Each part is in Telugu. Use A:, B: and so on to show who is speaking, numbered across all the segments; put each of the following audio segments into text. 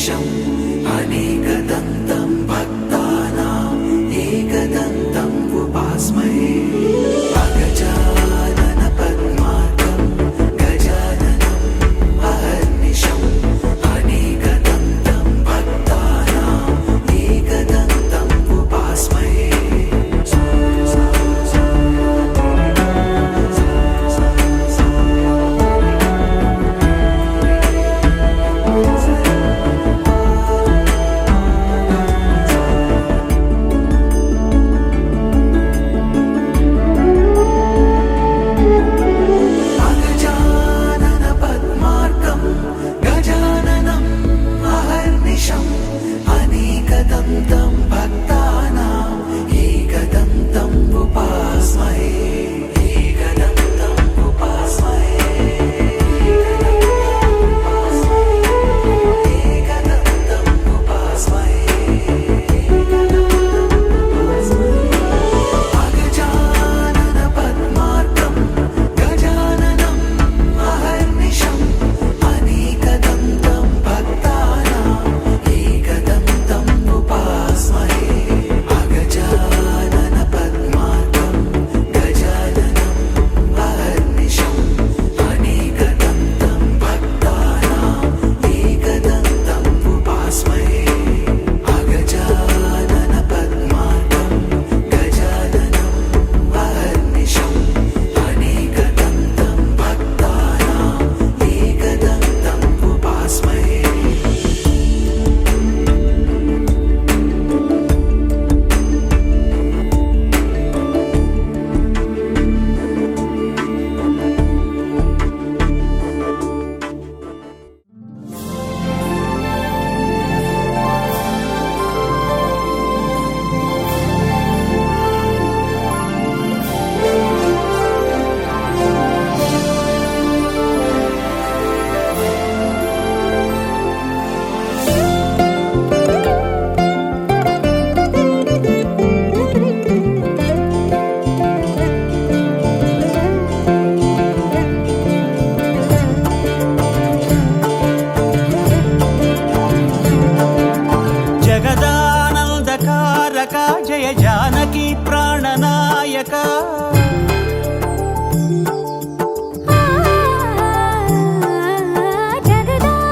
A: अहर्निशम् अनेकदन्तं भक्तानाम् एकदन्तम् उपास्महे अगजानन पद्मार्कं गजाननम् अहर्निशम् अनेकदन्तं भक्तानाम् एकदन्तम् उपास्महे
B: जय जानकी प्राणनायक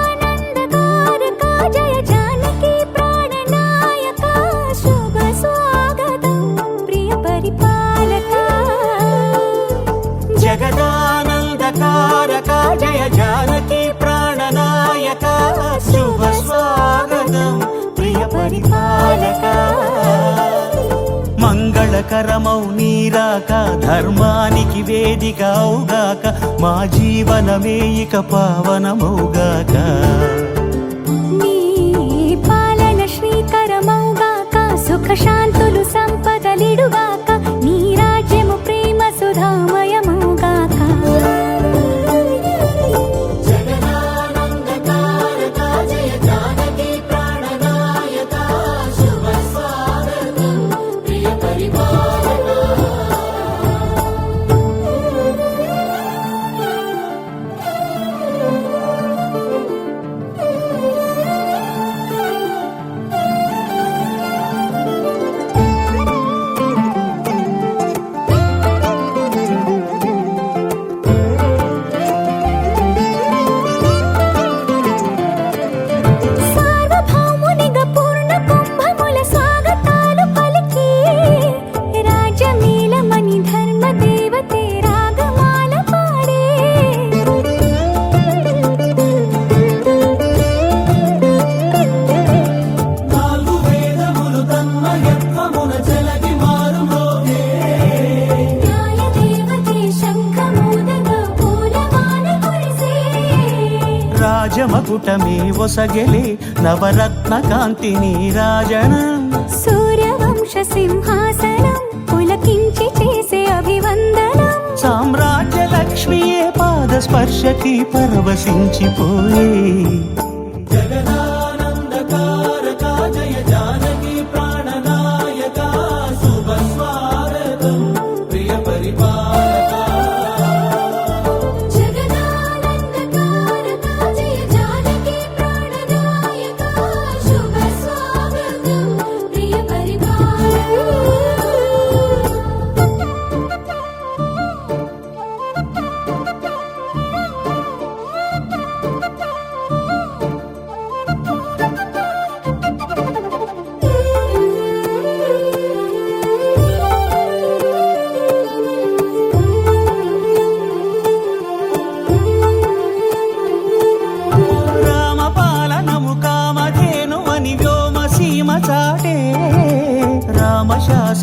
C: जगदानन्दकारक जय जानकी प्राणनायक शुभ स्वागतं प्रिय परिपालक
B: जगदानन्दकारक जय जानकी प्राणनायक शुभ स्वागतं प्रिय परिपालक మంగళకరమౌ నీరాక ధర్మానికి వేదిక అవుగాక మా జీవనమే ఇక పావనమౌగాక
C: నీ పాలన శ్రీకరమౌగాక సుఖ శాంతులు సంపదలిడుగాక నీ రాజ్యము ప్రేమ సుధామయమౌగాక
B: రాజమకుటమే ఒసగెలే నవరత్న కాంతి నీరాజనం
C: సూర్యవంశ సింహాసనం పులకించి చేసే అభివందనం
B: సామ్రాజ్య లక్ష్మియే పాద స్పర్శకి పరవశించిపోయే జగదానందకారక జయ జానకి ప్రాణనాయక శుభ స్వాగతం ప్రియ పరిపాలక
C: జగదానందకారక జయ జానకి ప్రాణనాయక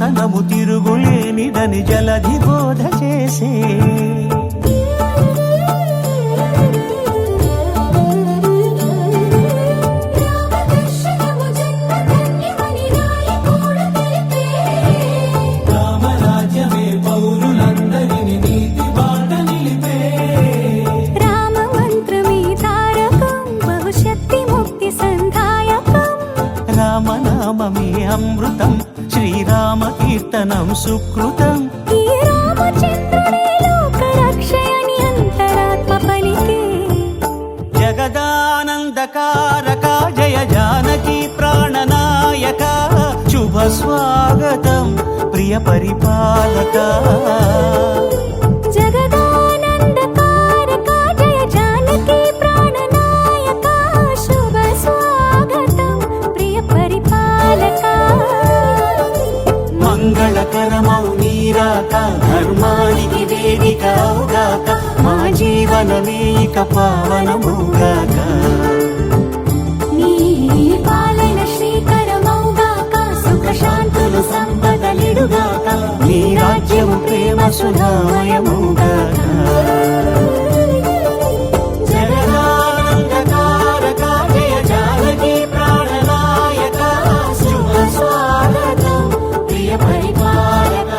B: శాసనము తిరుగులేనిదని జలధి బోధ చేసే
C: రామదర్శనము జన్మధన్యమని నాయకుడు తెలిపే
B: రామరాజ్యమే పౌరులందరిని నీతి బాట నిలిపే
C: రామ మంత్రమే తారకం బహుశక్తి ముక్తి సంధాయకం
B: రామనామమే అమృతం శ్రీరామ కీర్తనం సుకృతం
C: ఈ రామచంద్రుడే లోకరక్షయని అంతరాత్మ పలికే
B: జగదానందకారక జయ జానకి ప్రాణనాయక శుభ స్వాగతం ప్రియ పరిపాలక
C: జగదానందకారక జయ జానకి ప్రాణనాయక శుభ స్వాగతం ప్రియ పరిపాలక
B: మంగళకరమౌ నీరాక ధర్మానికి వేదిక అవుగాక మా జీవనమే ఇక పావనమౌగాక
C: నీ పాలన శ్రీకరమౌగాక సుఖ శాంతులు సంపదలిడుగాక
B: నీ రాజ్యము ప్రేమ సుధామయమౌగాక జగదానందకారక జయ జానకి ప్రాణనాయక శుభ స్వాగతం ప్రియ పరిపాలక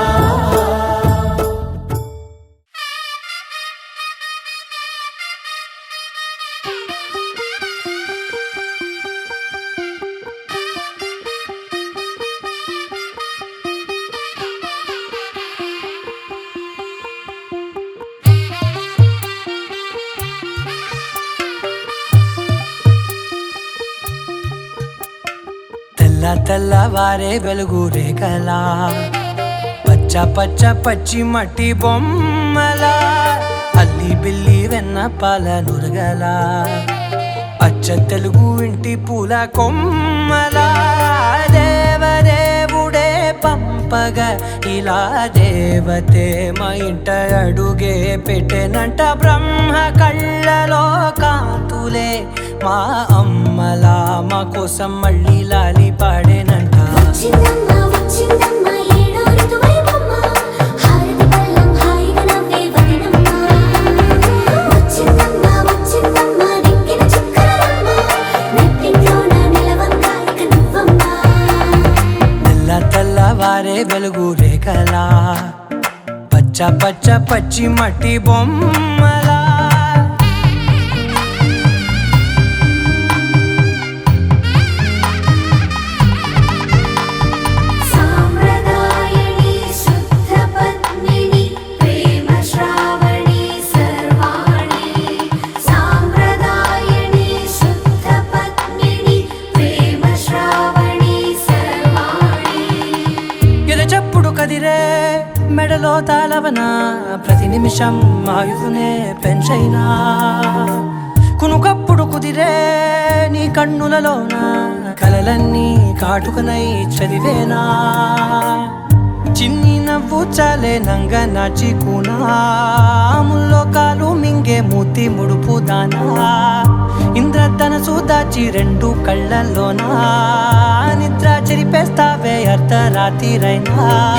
D: తెల్లవారే వెలుగు రేఖలా పచ్చ పచ్చ పచ్చి మట్టి బొమ్మలా అల్లి బిల్లి వెన్న పాల నురగలా అచ్చ తెలుగు ఇంటి పూల కొమ్మలా దేవదేవుడే పంపగా ఇలా దేవతే మా ఇంట అడుగే పెట్టెనంట బ్రహ్మ కళ్ళలో కాంతులే మా అమ్మలా మా కోసం మళ్ళీ లాలి పాడేనంట
C: వచ్చిందమ్మ వచ్చిందమ్మ ఏడో ఋతువైవమ్మ హారతి పళ్ళం హాయిగా నవ్వే వదినమ్మ వచ్చిందమ్మ వచ్చిందమ్మ నెక్కిన చుక్కలమ్మ నెట్టింట్లోన నిలవంగా ఇక నువ్వమ్మ
D: తెల్లవారే వెలుగు రేఖలా పచ్చ పచ్చ పచ్చి మట్టి బొమ్మలా
C: సాంప్రదాయని శుద్ధ పద్మిని ప్రేమ శ్రావణి సర్వాణి సాంప్రదాయని శుద్ధ పద్మిని ప్రేమ శ్రావణి సర్వాణి
D: ఎరచప్పుడు కదిరే మెడలో తాళవన ప్రతి నిమిషం ఆయుధునే పెంచైనా కునుకప్పుడు కుదిరే నీ కన్నులలోన కలలన్నీ కాటుకనై చదివేనా చిన్ని నవ్వు చాలే నంగ నాచి ముల్లోకాలు మింగే మూతి ముడుపు దానా ఇంద్రధనసు దాచి రెండు కళ్ళల్లోనా నిద్ర చెరిపేస్తావే అర్ధరాత్రిరైనా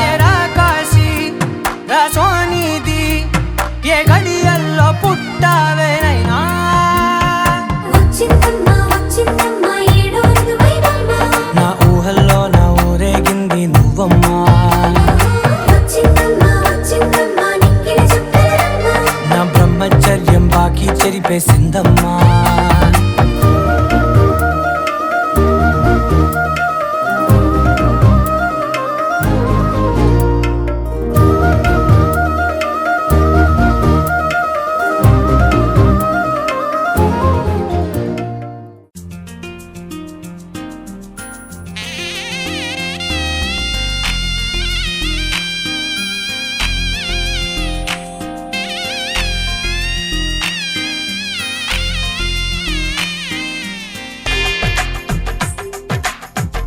D: ఏరా కాశీ రా సోనిది ఏ గడియల్లో పుట్టావేనైనా
C: వచ్చిందమ్మ వచ్చిందమ్మ ఏడో ఋతువైవమ్మ
D: నా ఊహల్లో నా ఊరేగింది నువ్వమ్మా
C: వచ్చిందమ్మ వచ్చిందమ్మ నెక్కిన చుక్కలమ్మ
D: నా బ్రహ్మచర్యం బాకీ చెరిపేసిందమ్మా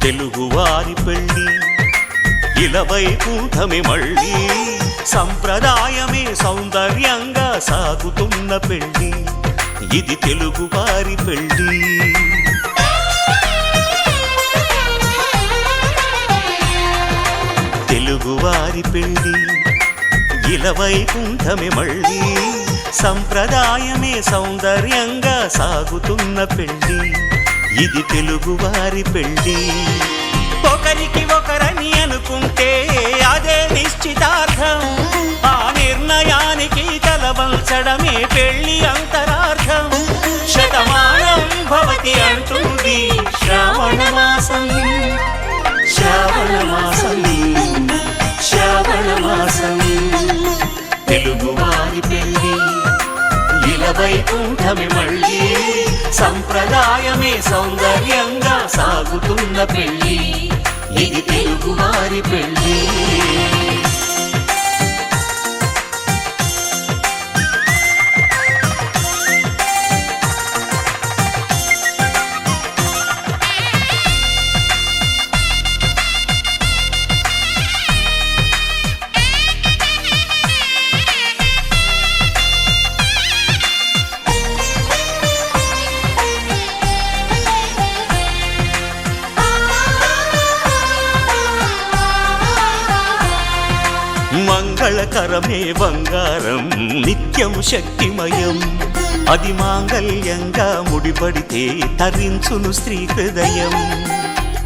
E: తెలుగువారి పెళ్ళి ఇలవైకుంఠమే మళ్ళీ సంప్రదాయమే సౌందర్యంగా సాగుతున్న పెళ్ళి ఇది తెలుగువారి పెళ్ళి తెలుగు తెలుగువారి పెళ్ళి ఇలవైకుంఠమే మళ్ళీ సంప్రదాయమే సౌందర్యంగా సాగుతున్న పెళ్ళి ఇది తెలుగువారి పెళ్ళి ఒకరికి ఒకరని అనుకుంటే అదే నిశ్చితార్థం ఆ నిర్ణయానికి తలవంచడమే పెళ్ళి అంతరార్థం శతమానం భవతి అంటుంది శ్రావణ మాసం శ్రావణ మాసం శ్రావణ మాసం తెలుగువారి పెళ్ళి ఇలవైకుంఠమే మళ్ళీ సంప్రదాయమే సౌందర్యంగా సాగుతున్న పెళ్ళి ఇది తెలుగువారి పెళ్ళి మంగళకరమే బంగారం నిత్యం శక్తిమయం అది మాంగళ్యంగా ముడిపడితే తరించును స్త్రీ హృదయం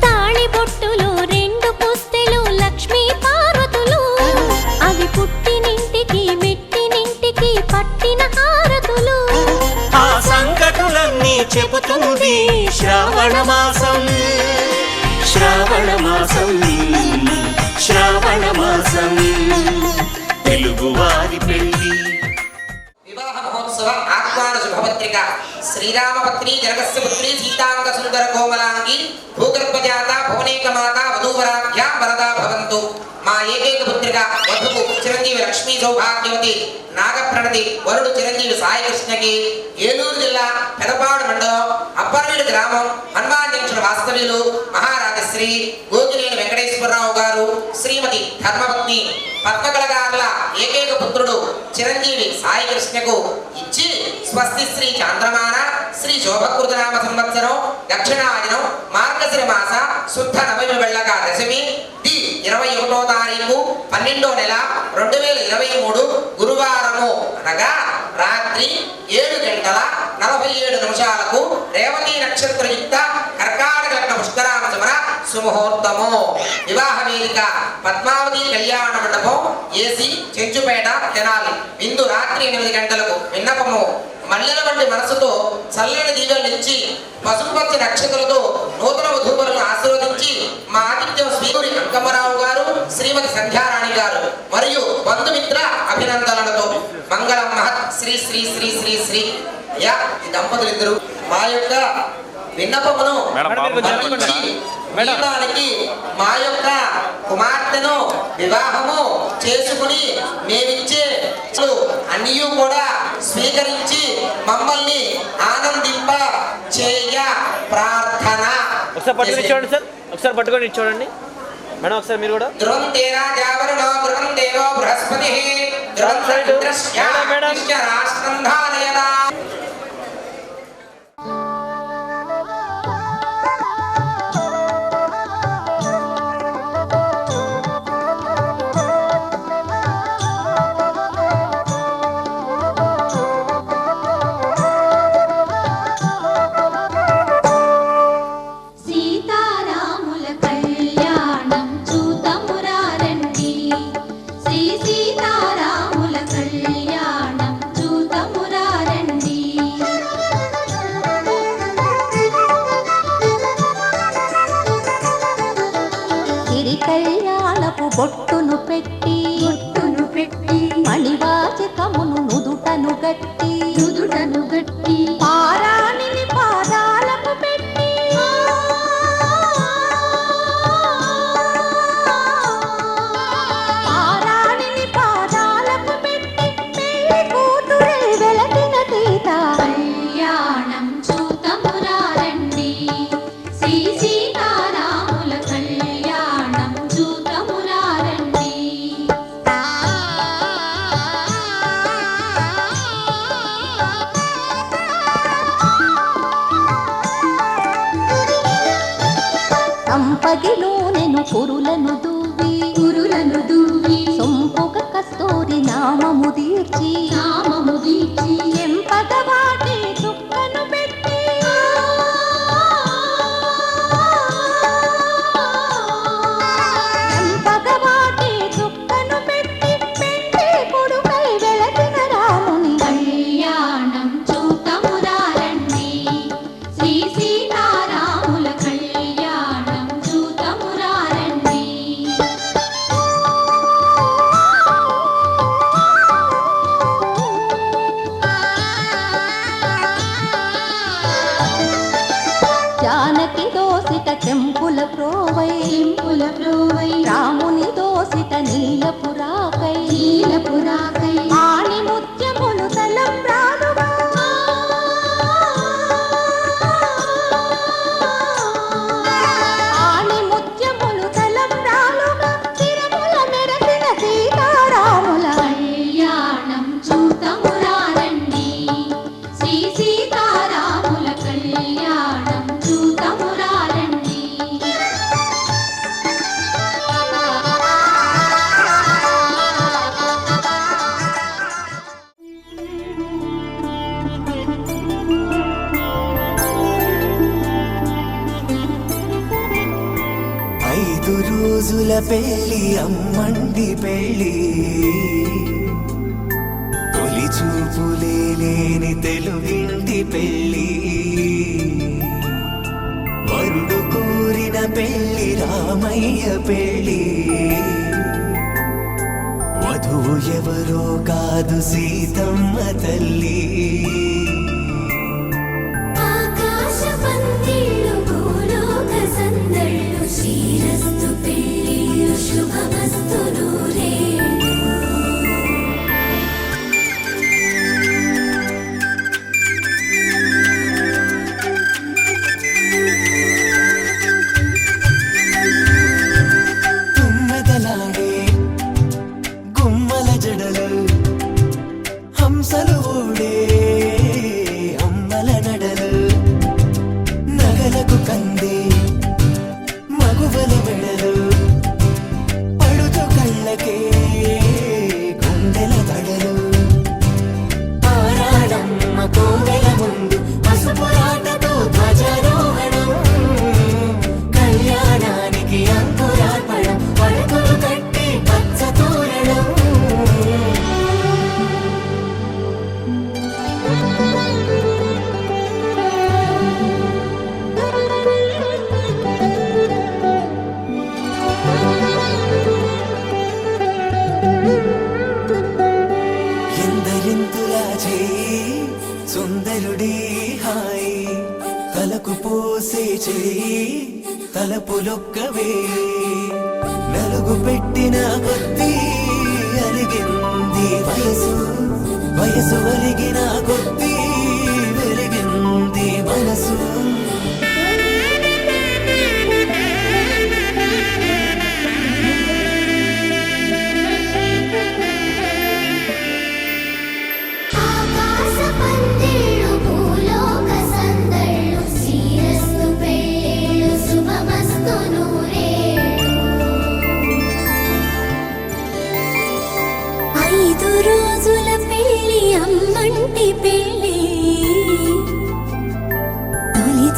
C: తాళి బొట్టులు రెండు పుస్తెలు లక్ష్మీ పార్వతులు అవి పుట్టినింటికి మెట్టినింటికి పట్టిన హారతులు
E: ఆ సంకటులన్నీ చెబుతుంది శ్రావణ మాసం శ్రావణ మాసం శ్రావణ మాసం తెలుగువారి పెళ్ళి
F: వివాహ మహోత్సవ ఆహ్వాన శుభపత్రిక శ్రీరామపత్ని జనకస్య పుత్రి సీతాంగ సుందర కోమలాంగి భూగర్భజాత భువనేకమాత వధూవరాభ్యాం వరదా భవంతు మా ఏకైక పుత్రిక వధువు చిరంజీవి లక్ష్మీ సౌభాగ్యవతి నాగప్రణతి వరుడు చిరంజీవి సాయి కృష్ణకి ఏలూరు జిల్లా పెదపాడు మండలం అప్పర్వీడు గ్రామం హనుమాన్ జంక్షన్ వాస్తవ్యులు మహారాజశ్రీ గోగినేని వెంకటేశ్వరరావు గారు శ్రీమతి ధర్మపత్ని పద్మకళగారుల ఏకైక పుత్రుడు చిరంజీవి సాయి కృష్ణకు ఇచ్చి స్వస్తి శ్రీ చాంద్రమాన శ్రీ శోభకృతనామ సంవత్సరం దక్షిణాయనం మార్గశిర మాస శుద్ధ నవమి వెళ్ళక దశమి 21వ తారీఖు 12వ నెల 2023 గురువారము అనగా రాత్రి 7:47 రేవతి నక్షత్రయుక్త కర్కాటక లగ్న పుష్కరామ సమర సుముహూర్తము వివాహ వేదిక పద్మావతి కళ్యాణ మండపం ఏసీ చెంచుపేట తెనాలి విందు రాత్రి 8 గంటలకు విన్నపము మల్లెల వంటి మనసుతో చల్లని దీవెనలిచ్చి పసుపుపచ్చ నక్షత్రాలతో నూతన వధూవరులను ఆశీర్వదించి మా ఆతిథ్యం శ్రీగురి అంకమ్మరావు గారు శ్రీమతి సంధ్యారాణి గారు మరియు బంధుమిత్ర అభినందనలతో మంగళం మహత్ శ్రీ శ్రీ శ్రీ శ్రీ శ్రీ అయ్యా ఈ దంపతులు ఇద్దరు మా యొక్క విన్నపమును మన్నించి మా యొక్క కుమార్తెను వివాహము చేసుకుని మేమిచ్చే అన్నీ కూడా స్వీకరించి మమ్మల్ని ఆనందింప చేయ ప్రార్థన.
G: ఒకసారి పట్టుకొని చూడండి సార్, ఒకసారి పట్టుకొని చూడండి మేడం, ఒకసారి మీరు కూడా.
F: ధ్రువం తేరా జావరుణో ధ్రువం దేవో బృహస్పతి ధ్రువం సవిత్రస్య రాష్ట్రం ధారయదా.
C: సీతారాముల కళ్యాణం చూతమురారండి శ్రీ సీతారాముల కళ్యాణం చూతమురారండి. సిరి కళ్యాణపు బొట్టును పెట్టి మణివాచకమును నుదుటను గట్టి పారాణిని పాదాలకు పెట్టి పారాణిని పాదాలకు పెట్టి పెళ్లి కూతురే వెలకిన తీత కళ్యాణం చూతమురారండి శ్రీ సీతారాముల కళ్యాణం చూతమురారండి. సంపగిలోనెను కురులను దూవి కస్తూరి నామము దీర్చి ఎంపగవాటి చుక్కను పెట్టి ఎంపగవాటి చుక్కను పెట్టి పెండి కొడుకై వెలసిన రాముని కళ్యాణం చూతమురారండి శ్రీ సీతారాముల కళ్యాణం చూతమురారండి. జానకి దోసిట చెంపుల ప్రోవై రాముని దోసిట నీలపురాకై ఆణి ముత్యములు తలంబ్రాలుగా ఆణి ముత్యములు తలంబ్రాలుగా తిరుమల మెరసిన సీతారాముల కళ్యాణం చూతమురారండి శ్రీ సీతారాముల కళ్యాణం చూతమురారండి.
A: ఐదు రోజుల పెళ్లి అమ్మండి పెళ్లి తొలి చూపులే లేని తెలుగింటి పెళ్లి వరుడు కోరిన పెళ్లి రామయ్య పెళ్లి వధువు ఎవరో కాదు సీతమ్మ తల్లి.
H: ఆకాశ పందిళ్ళు భూలోక సందళ్ళు శ్రీరస్తు పెళ్ళిళ్ళు శుభమస్తు నూరేళ్ళు.
A: తుమ్మెదలాడే గుమ్మల జడలు హంసలు ఊడే అమ్మల నడలు నగలకు కందే మగువల మెడలు పడుచు కళ్ళకే గుండెల దడలు ఆరాడమ్మ కోవెల ముందు పసుపురాటతో ధ్వజారోహణం కళ్యాణానికి అంకురార్పణం పడకలు కట్టి పచ్చ తోరణం. ఎందరింతులా చేయి సుందరుడి హాయి తలకు పోసే చేయి తలపులొక్కవే నలుగు పెట్టిన కొద్దీ అలిగింది వయసు వయసు ఒలిగిన కొద్దీ వెలిగింది మనసు.
H: ఆకాశ పందిళ్ళు భూలోక సందళ్ళు శ్రీరస్తు పెళ్ళిళ్ళు శుభమస్తు నూరేళ్ళు. ఐదు రోజుల పెళ్ళి అమ్మంటి పెళ్ళి తొలి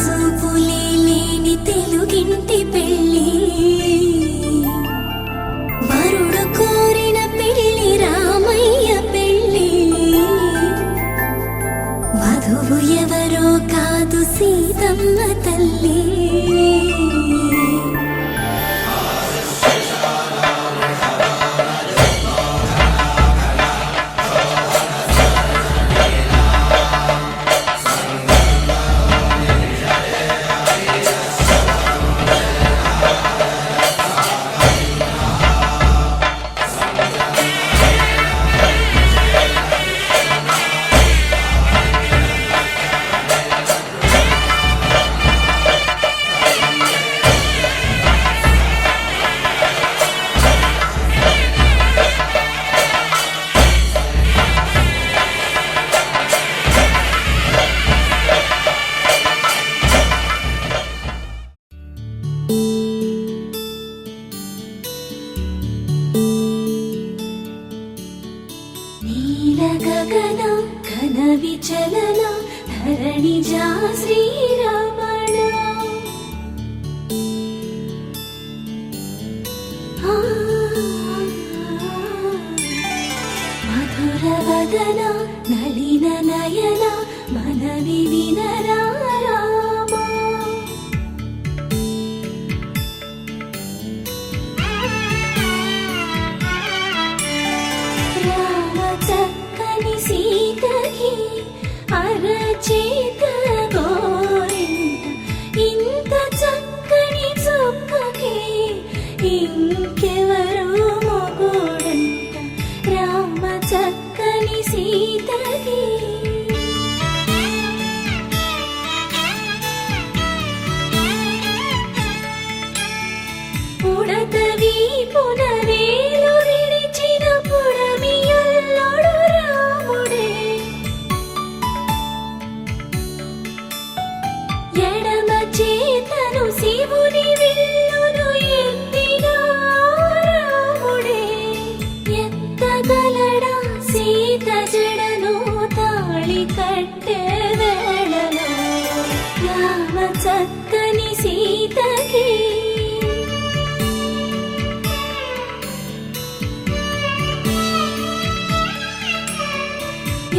H: రామ చక్కని సీతకి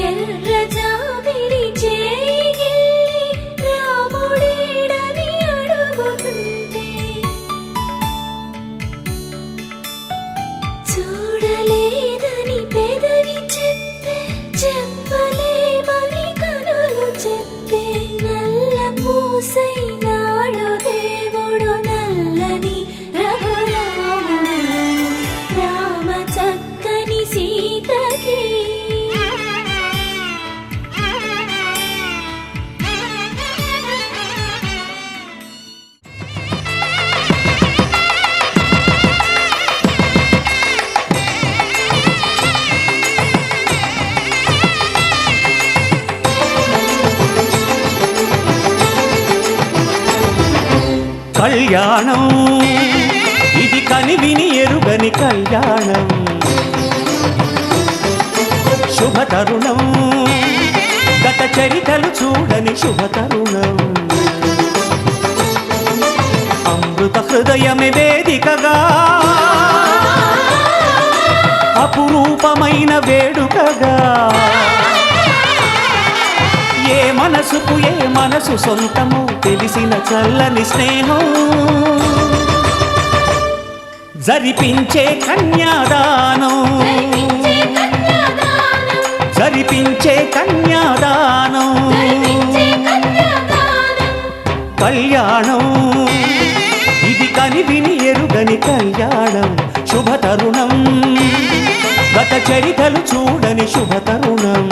H: ఎర్ర జాబిలి చేయి రాముడేడని అడుగుతుంటే చూడలేదని పెదవి చెప్పే చెప్పలేమని కనులు చెప్పే నల్ల పూసైనాడు దేవుడు నల్లని రఘురాముడు రామ చక్కని సీతకి
E: కళ్యాణం ఇది కనివిని ఎరుగని కళ్యాణం శుభతరుణం గత చరితలు చూడని శుభతరుణం అమృత హృదయమే వేదికగా అపురూపమైన వేడుకగా ఏ మనసుకు ఏ మనసు సొంతము తెలిసిన చల్లని స్నేహం జరిపించే కన్యాదానం జరిపించే కన్యాదానం కళ్యాణం ఇది కనివిని ఎరుగని కళ్యాణం శుభతరుణం గత చరితలు చూడని శుభతరుణం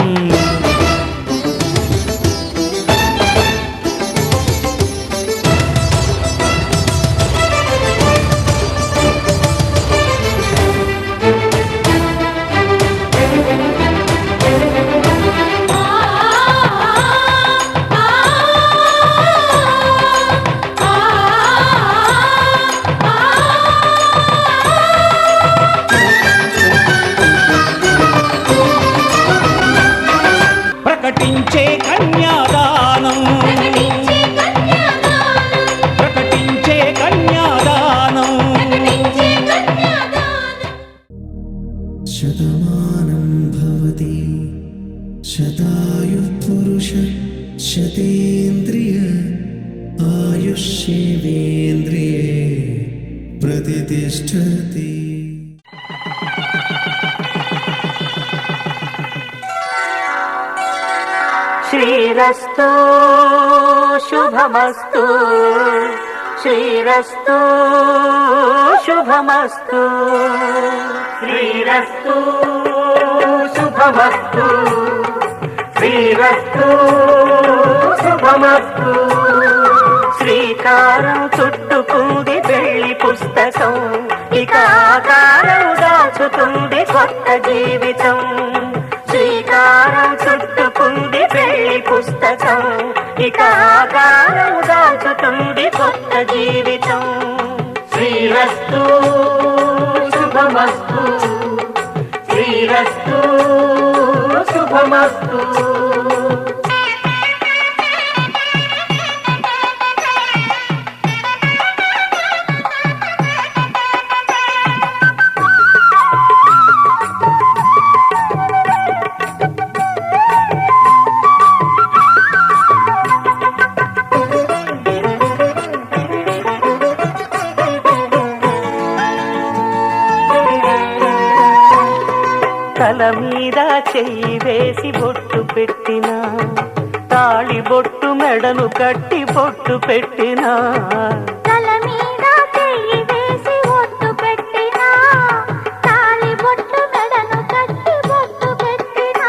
E: ప్రకటించే కన్యాదానం ప్రకటించే కన్యాదానం
A: శతమానం భవతి శతాయుః పురుష శతేంద్రియ ఆయుష్యేవేంద్రియే ప్రతిష్ఠతి.
B: శ్రీరస్తు శుభమస్తు శ్రీరస్తు శుభమస్తు శ్రీరస్తు శుభమస్తు శ్రీరస్తు శుభమస్తు శ్రీకారం చుట్టుకుంది పెళ్లి పుస్తకం ఇక ఆకారం దాచుతుంది కొత్త జీవితం శ్రీకారం చుట్టుకుంది పెళ్లి పుస్తకం ఇక ఆకారం దాచుతుంది కొత్త జీవితం శ్రీరస్తు శుభమస్తు శ్రీరస్తు శుభమస్తు తల మీద చెయ్యి వేసి బొట్టు పెట్టినా తాళి బొట్టు మెడను కట్టి బొట్టు పెట్టినా
H: తల మీద చెయ్యి వేసి ఒట్టు పెట్టినా తాళి బొట్టు మెడను కట్టి బొట్టు పెట్టినా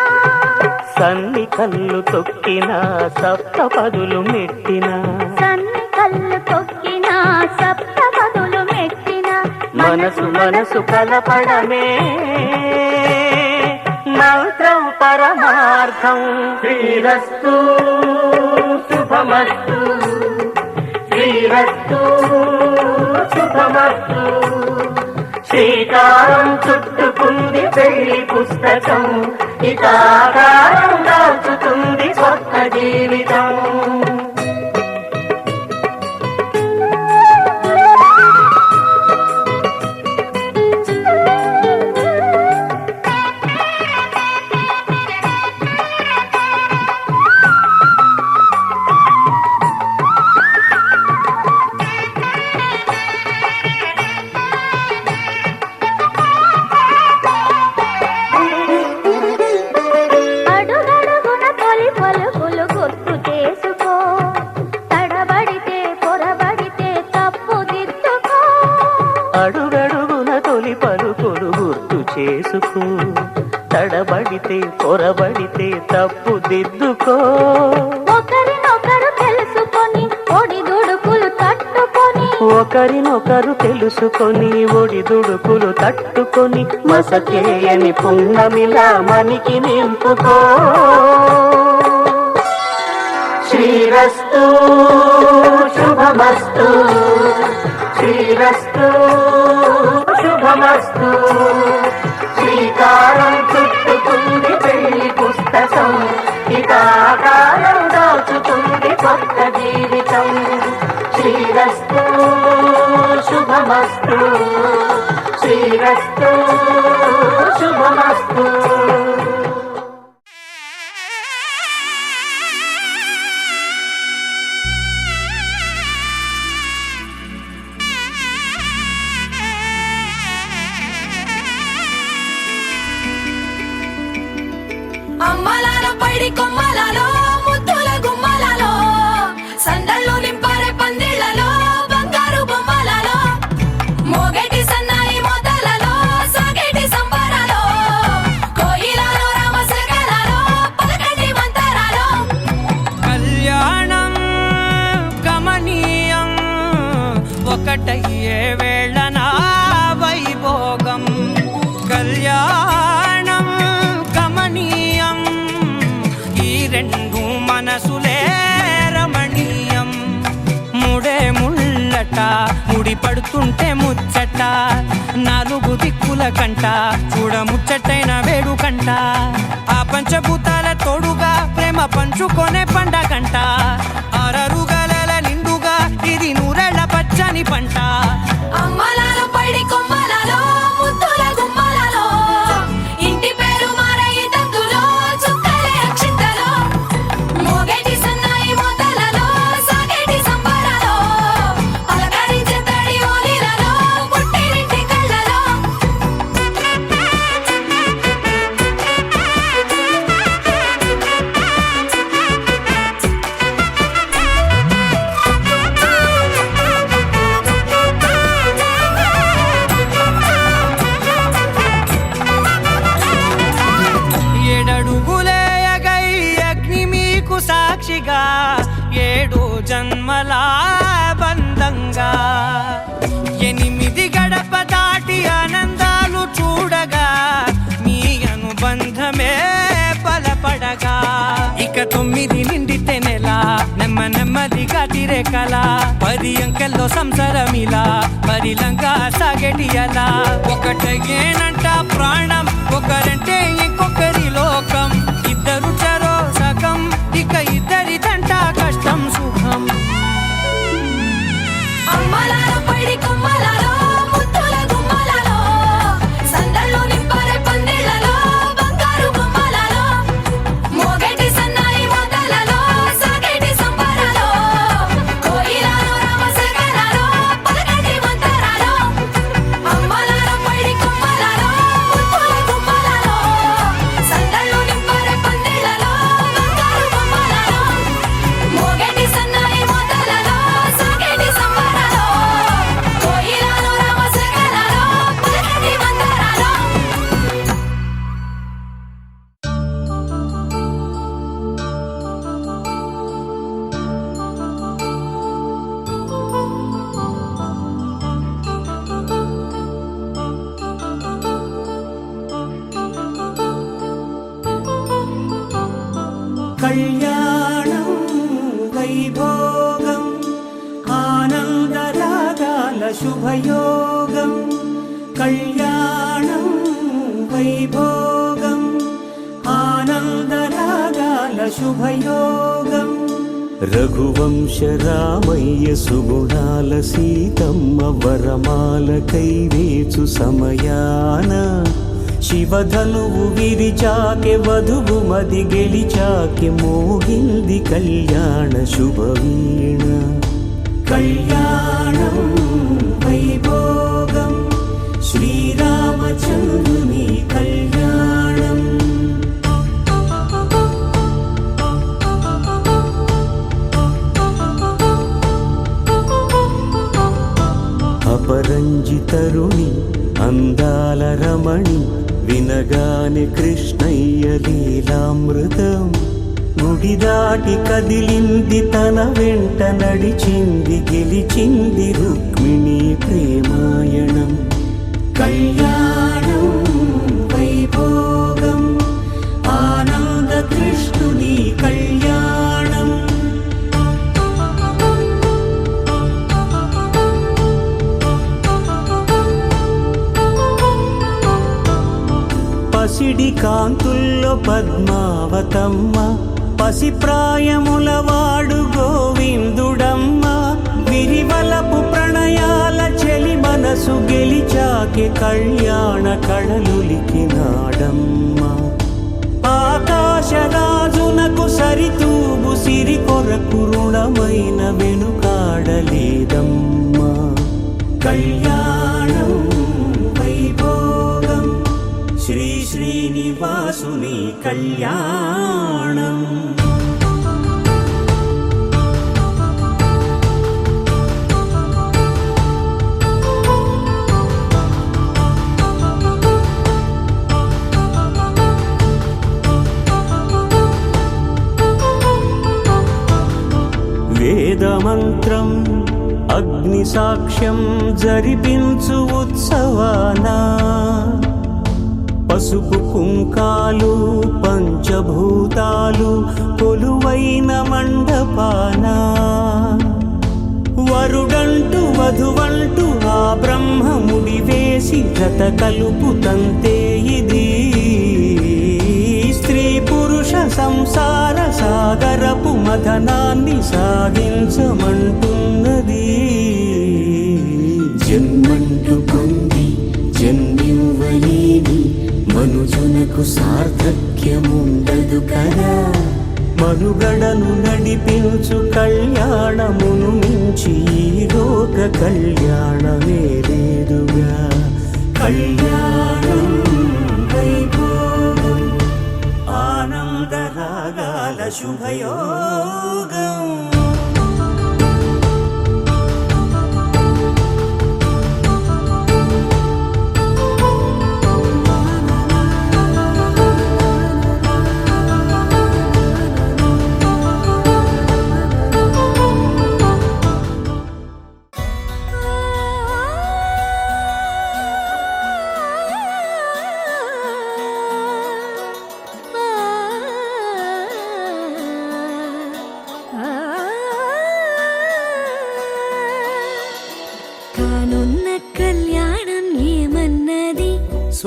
B: సన్ని కళ్ళు తొక్కినా సప్తపదులు మెట్టినా
H: సన్ని కళ్ళు తొక్కినా సప్తపదులు మెట్టినా
B: మనసు మనసు కలపడమే మంత్రం పరమార్థం శ్రీరస్తు శుభమస్తు శ్రీరస్తు శుభమస్తు శ్రీకారం చుట్టుకుంది పెళ్లి పుస్తకం ఇక ఆకారం దాచుతుంది కొత్త జీవితం చేసుకో, తడబడితే పొరబడితే తప్పు దిద్దుకో.
H: ఒకరినొకరు తెలుసుకొని ఒడిదుడుకులు తట్టుకొని,
B: ఒకరినొకరు తెలుసుకొని ఒడిదుడుకులు తట్టుకొని, మసకేయని పున్నమిలా మనికి నింపుకో. శ్రీరస్తు శుభమస్తు, శ్రీరస్తు శుభమస్తు. శ్రీకారం చుట్టుకుంది పెళ్లి పుస్తకం, ఇక ఆకారం దాచుతుంది కొత్త జీవితం. శ్రీరస్తు శుభమస్తు, శ్రీరస్తు శుభమస్తు.
C: అమ్మలాల పైడి కొమ్మలలో ముద్దుల గుమ్మలలో, సందళ్ళు నింపారే పందిళ్లలో బంగారు బొమ్మలలో, మోగేటి సన్నాయి మోతలలో సాగేటి సంబరాలో, కోయిలలో రామశకలలో పలకండి మంతరాలో.
D: కళ్యాణం గమనీయం ఒకటయ్యే వేళ నా వైభోగం. కళ్యాణం గమనీయం ఈ రెండు మనసులే రమణీయం. ముడే ముళ్ళట ముడి పడుతుంటే ముచ్చట, నాలుగు దిక్కుల కంట చూడ ముచ్చటైన వేడుకంట. ఆ పంచభూతాల తోడుగా ప్రేమ పంచుకొనే పండగంట. అరరుగలల నిండుగా ఇది నూరెళ్ళ పచ్చని పంట.
C: అమ్మలాల పైడి కొమ్మలలో ముద్దుల గుమ్మలలో, ఇంటి పేరు మారయి తందులో చుక్కలే అక్షింతలో, మోగేటి సన్నాయి మోతలలో సాగేటి సంబరాలో, పలకరించే తడి ఓలిలలో పుట్టినింటి కళ్ళలో.
D: ఏడడుగులేయగై అగ్ని మీకు సాక్షిగా, ఏడు జన్మల బంధంగా, 8 గడప దాటి ఆనందాలు చూడగా, మీ అనుబంధమే బలపడగా. ఇక 9 నిండితే నెల నెమ్మదిగా తిరేకల, 10 అంకెల్లో సంసారమిలా పరిలంగా సాగేటి అలా. ఒకటేనంట ప్రాణం, ఒకరంటే ఇంకొకరి లోకం, ఇద్దరు చరో సగం, ఇక ఇద్దరిదంట కష్టం సుఖం.
C: అమ్మలాల పైడి కొమ్మలలో ముద్దుల గుమ్మలలో, సందళ్ళు నింపారే పందిళ్లలో బంగారు బొమ్మలలో, మోగేటి సన్నాయి మోతలలో సాగేటి సంబరాలో, కోయిలలో రామశకలలో పలకండి మంతరాలో. అమ్మలాల పైడి కొమ్మలలో ముద్దుల గుమ్మలలో, సందళ్ళు నింపారే పందిళ్లలో బంగారు బొమ్మలలో, మోగేటి సన్నాయి మోతలలో సాగేటి సంబరాలో, కోయిలలో రామశకలలో పలకండి మంతరాలో.
E: కళ్యాణం వైభోగం ఆనందరాగాల శుభయోగం. కళ్యాణం వైభోగం ఆనందరాగాల శుభయోగం. రఘువంశ రామయ్య సుగుణాల సీతమ్మ వరమాల కైవేచు సమయాన, శివధనువు విరిచాకె వధువు మది గెలిచాకె మోగింది కళ్యాణ శుభవీణ. కళ్యాణం వైభోగం శ్రీరామచంద్రుని కళ్యాణం. అపర
A: అపరంజి తరుణి అందాల రమణి వినగానే కృష్ణయ్య లీలామృతం గుడి దాటి కదిలింది తన వెంట నడిచింది గెలిచింది రుక్మిణి ప్రేమాయణం కళ్యాణం వైభోగం ఆనంద కృష్ణుని కళ్యాణం పసిడి కాంతుల్లో పద్మావతమ్మ పసిప్రాయముల వాడు గోవిందుడమ్మ విరివలపు ప్రణయాల చెలి మనసు గెలిచాకే కళ్యాణ కళలులికినాడమ్మ ఆకాశరాజునకు సరితూగు సిరి కొరకు రుణమైన వెనుకాడలేదమ్మా కళ్యాణం వైభోగం శ్రీ శ్రీనివాసుని కళ్యాణం వేదమంత్రం అగ్ని సాక్ష్యం జరిపించు ఉత్సవానా పసుపు కుంకాలు పంచభూతాలు కొలువైన మండపాన వరుడంటూ వధువంటూ ఆ బ్రహ్మముడి వేసి జత కలుపుతంతే ఇది స్త్రీ పురుష సంసార సాగరపు మథనాన్ని సాగించమంటున్నది జన్మంటూ పొంది జన్మివ్వలేని మనుజునకు సార్థక్యముండదు కదా మనుగడను నడిపించు కళ్యాణమును మించి ఈ లోక కళ్యాణమే లేదుగా కళ్యాణం వైభోగం ఆనందరాగాల శుభయోగం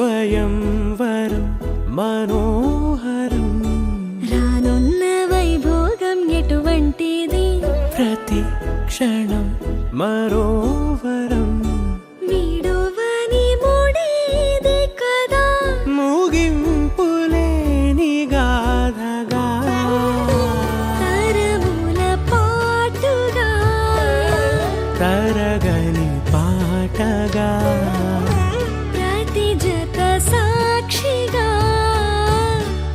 A: స్వయంవరం మనోహరం
C: రానున్న వైభోగం ఎటువంటిది
A: ప్రతి క్షణం మరోవరం
C: వీడువని ముడిది కదా
A: ముగింపులేని గాథగా
C: తరముల పాటుగా
A: తరగని పాటగా
C: సాక్షిగా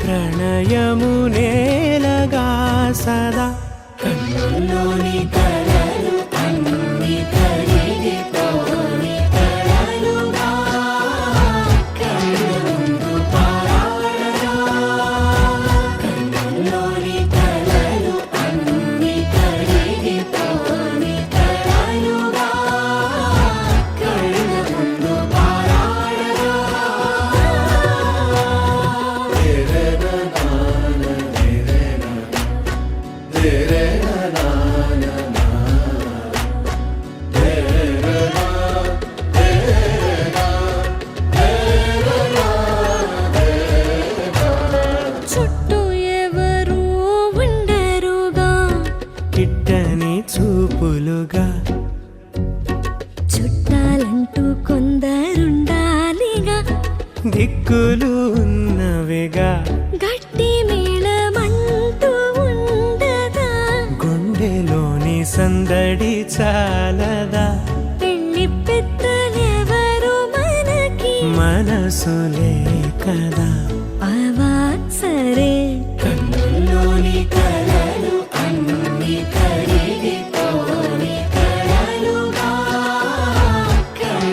A: ప్రణయము నేలగా సదా కన్నుల్లోని కలలు అన్ని కరిగిపోని కలలుగా కన్నుందు పారాడగా కన్నుల్లోని కలలు అన్ని కరిగిపోని కలలుగా కన్నుందు పారాడగా
C: చుట్టూ ఎవరు ఉండరుగా
A: కిట్టని చూపులుగా
C: చుట్టాలంటూ కొందరుండాలిగా
A: దిక్కులు ఉన్నవిగా
C: గట్టి మేళమంటూ ఉండదా
A: గుండెలోని సందడి చాలదా
C: పెళ్లి పెద్దలెవరు మనకి
A: మనసులే కదా
C: అవా సరే
A: కన్నుల్లోని కలలు అన్ని కరిగిపోని కలలుగా కన్నుందు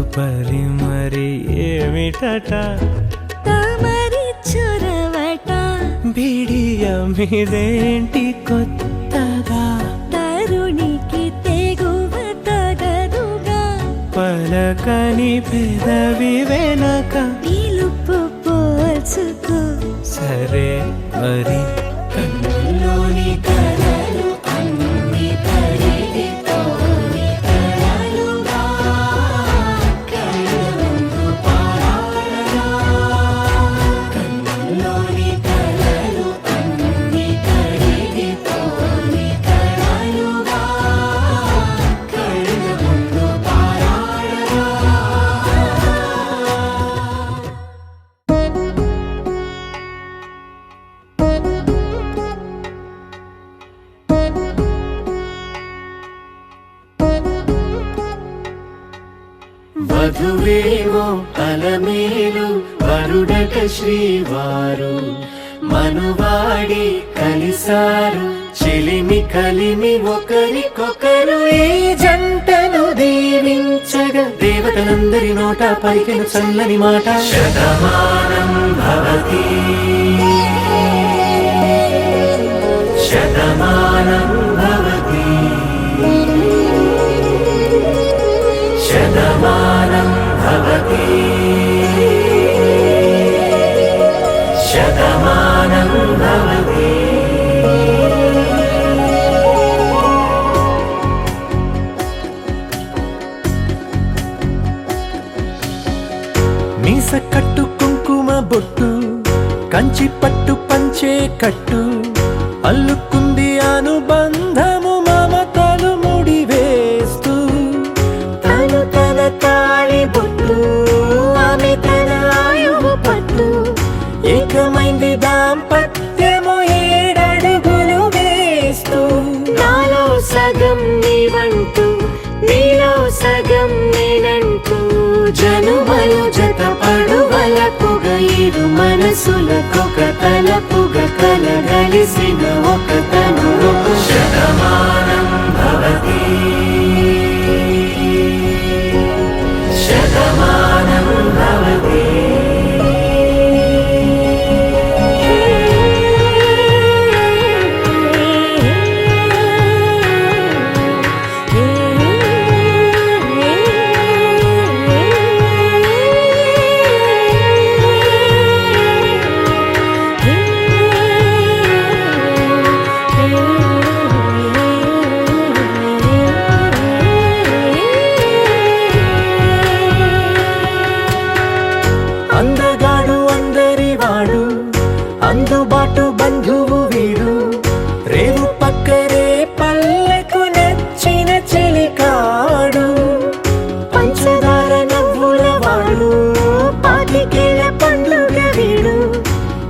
A: తదుపరి మరి ఏమిటట
C: తమరి చొరవట
A: బిడియమిదేంటి కొత్తగా
C: తరుణికి తెగువ తగదుగా
A: పలకని పెదవి వెనక
C: పిలుపు పోల్చుకో
A: సరే మరి కన్నుల్లోని కలలు అన్ని తడితోని కలలుగా కళ్ళముందు పారాడగా కన్నుల్లోని కలలు అన్ని తడితోని కలలుగా కళ్ళముందు పారాడగా వధువేమో అలమేలు వరుడట శ్రీవారు మనువాడి కలిసారు చెలిమి కలిమి ఒకరికొకరు ఈ జంటను దీవించగా దేవతలందరి నోట పలికిన చల్లని మాట శతమానం భవతి శతమానం భవతి శతమానం భవతి శతమానం భవతి మీస కట్టు కుంకుమ బొట్టు కంచి పట్టు పంచే కట్టు అల్లుకుంది అనుబంధము మమతలు ముడివేస్తూ తను తన తాళి బొట్టు ఆమె తన ఆయువు పట్టు ఏకమైంది దాంపత్యము 7 అడుగులు వేస్తూ నాలో సగం నీవంటూ నీలో సగం నేనంటూ జనుమలు జత పడువలపుగ ఇరు మనసులకొక తలపుగ కలగలిసిన ఒక తను శతమానం భవతి శతమానం భవతి అందగాడు అందరివాడు అందుబాటు బంధువు వీడు రేవు పక్కరే పల్లెకు నచ్చిన చెలికాడు పంచదార నవ్వుల వాడు పాతికేల పండుగ వీడు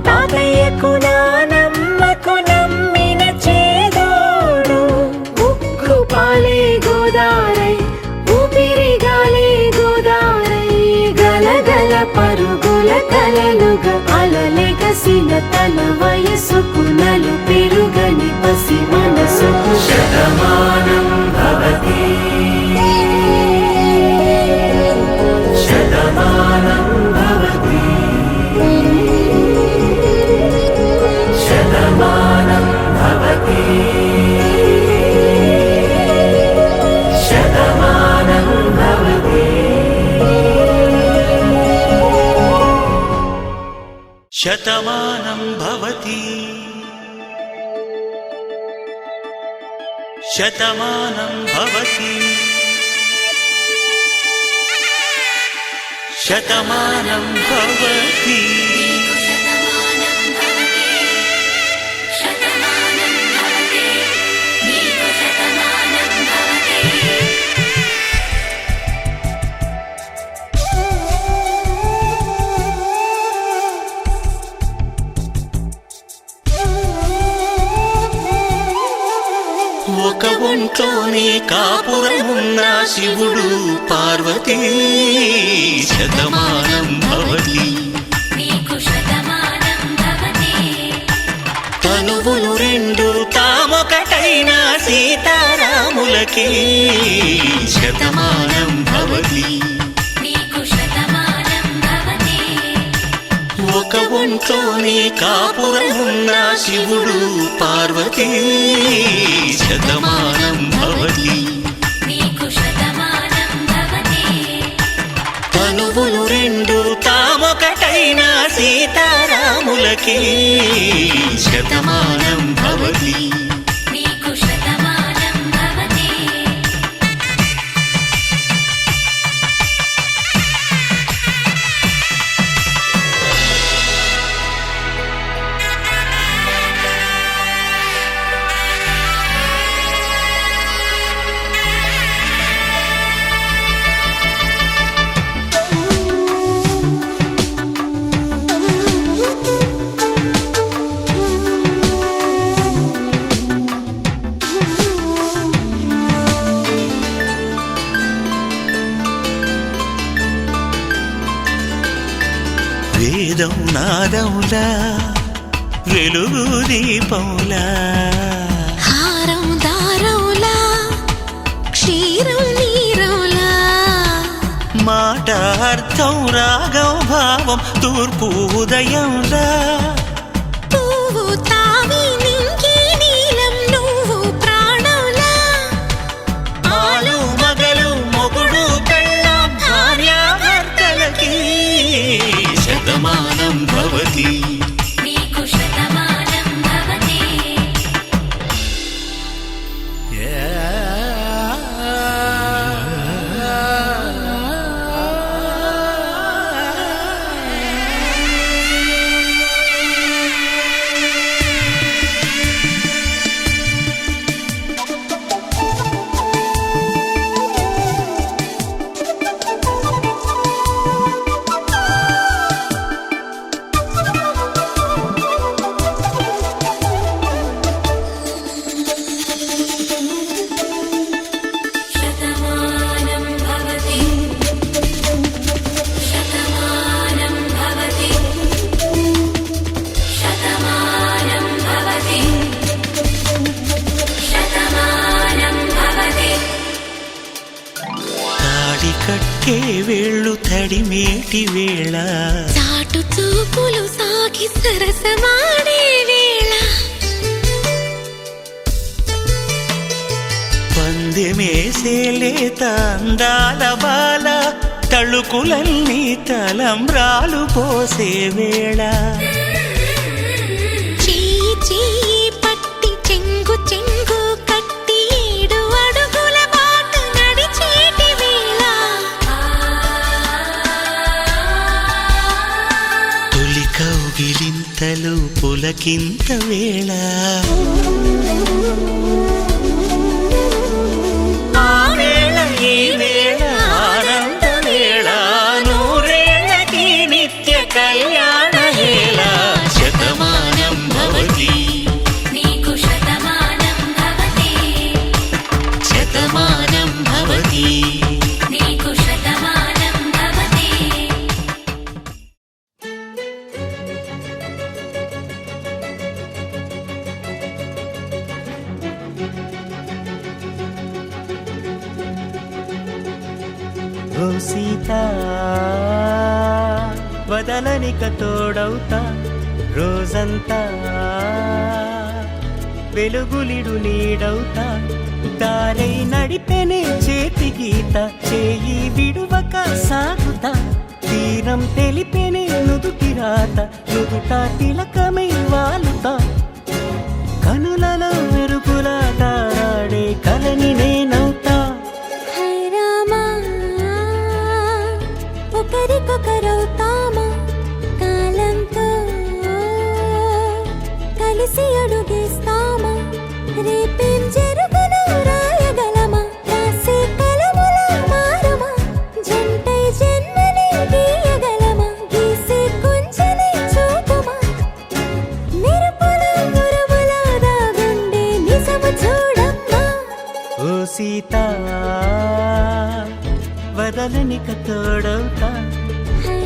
A: తాతయ్యకు నానమ్మకు నమ్మిన చేదోడు ఉక్కు పాలే గోదారై ఊపిరిగాలే గోదారై గలగల పరుగుల కలలుగా అలలెగసిన తన వయసుకు నలు పెరుగని పసి మనసుకు శతమానం భవతి శతమానం భవతి శతమానం భవతి శతమానం భవతి
E: శతమానం భవతి శతమానం భవతి శతమానం భవతి ఒక ఒంట్లోనే కాపురమున్న శివుడు పార్వతీ శతమానం భవతి తనువులు రెండు తామొకటైన సీతారాములకి శతమానం భవతి
A: నీ కాపురమున్న శివుడు పార్వతీ శతమానం భవతి తనువులు రెండు తామొకటైన సీతారాములకి శతమానం భవతి వేదం నాదములా వెలుగు దీపములా
C: హారం దారములా క్షీరం నీరములా
A: మాట అర్థం రాగం భావం తూర్పు ఉదయంలా
C: పువ్వు తావి నింగి నీలం నువ్వు ప్రాణంలా
A: ఆలు మగలు మొగుడు పెళ్ళాం భార్యాభర్తలకి శతమానం భవతి కట్టే వేళ్ళు తడిమేటి వేళ
C: చాటు చూపులు సాగి సరసమాడే వేళ
A: పందెమేసేలేత అందాల బాల తళుకులన్నీ తలంబ్రాలు పోసే వేళ
C: చెయ్యి చెయ్యి పట్టి చెంగు చెంగు కట్టి 7 అడుగుల బాట నడిచేటి వేళ
A: తొలి కౌగిలింతలు పులకింత వేళ ఆ వేళ ఈ వేళ ఆనంద వేళ నూరేళ్ళకి నిత్య కళ్యాణ వేళ శతమానం భవతి శతమానం భవతి ఓ సీత వదలనిక తోడవుతా రోజంతా వెలుగులిడు నీడవుతా దారై నడిపెనే చేతి గీత చేయి విడువక సాగుతా తీరం తెలిపెనే నుదుటి రాత నుదుట తిలకమై వాలుతా కనులలో మెరుగులా తారాడే కలని నేనవుతా
C: హై రామా ఒకరికొకరవుతామా కాలంతో కలిసి అడుగేస్తామా రేపేం జరుగును రాయగలమా రాసే కలముల మారమా జంటై జన్మని గీయగలమా గీసే కొంచెని చూపుమా మెరుపుల మురుముల దాగుండే నిజము చూడమ్మా
A: ఓ సీత వదలనిక తోడవుతా
C: హై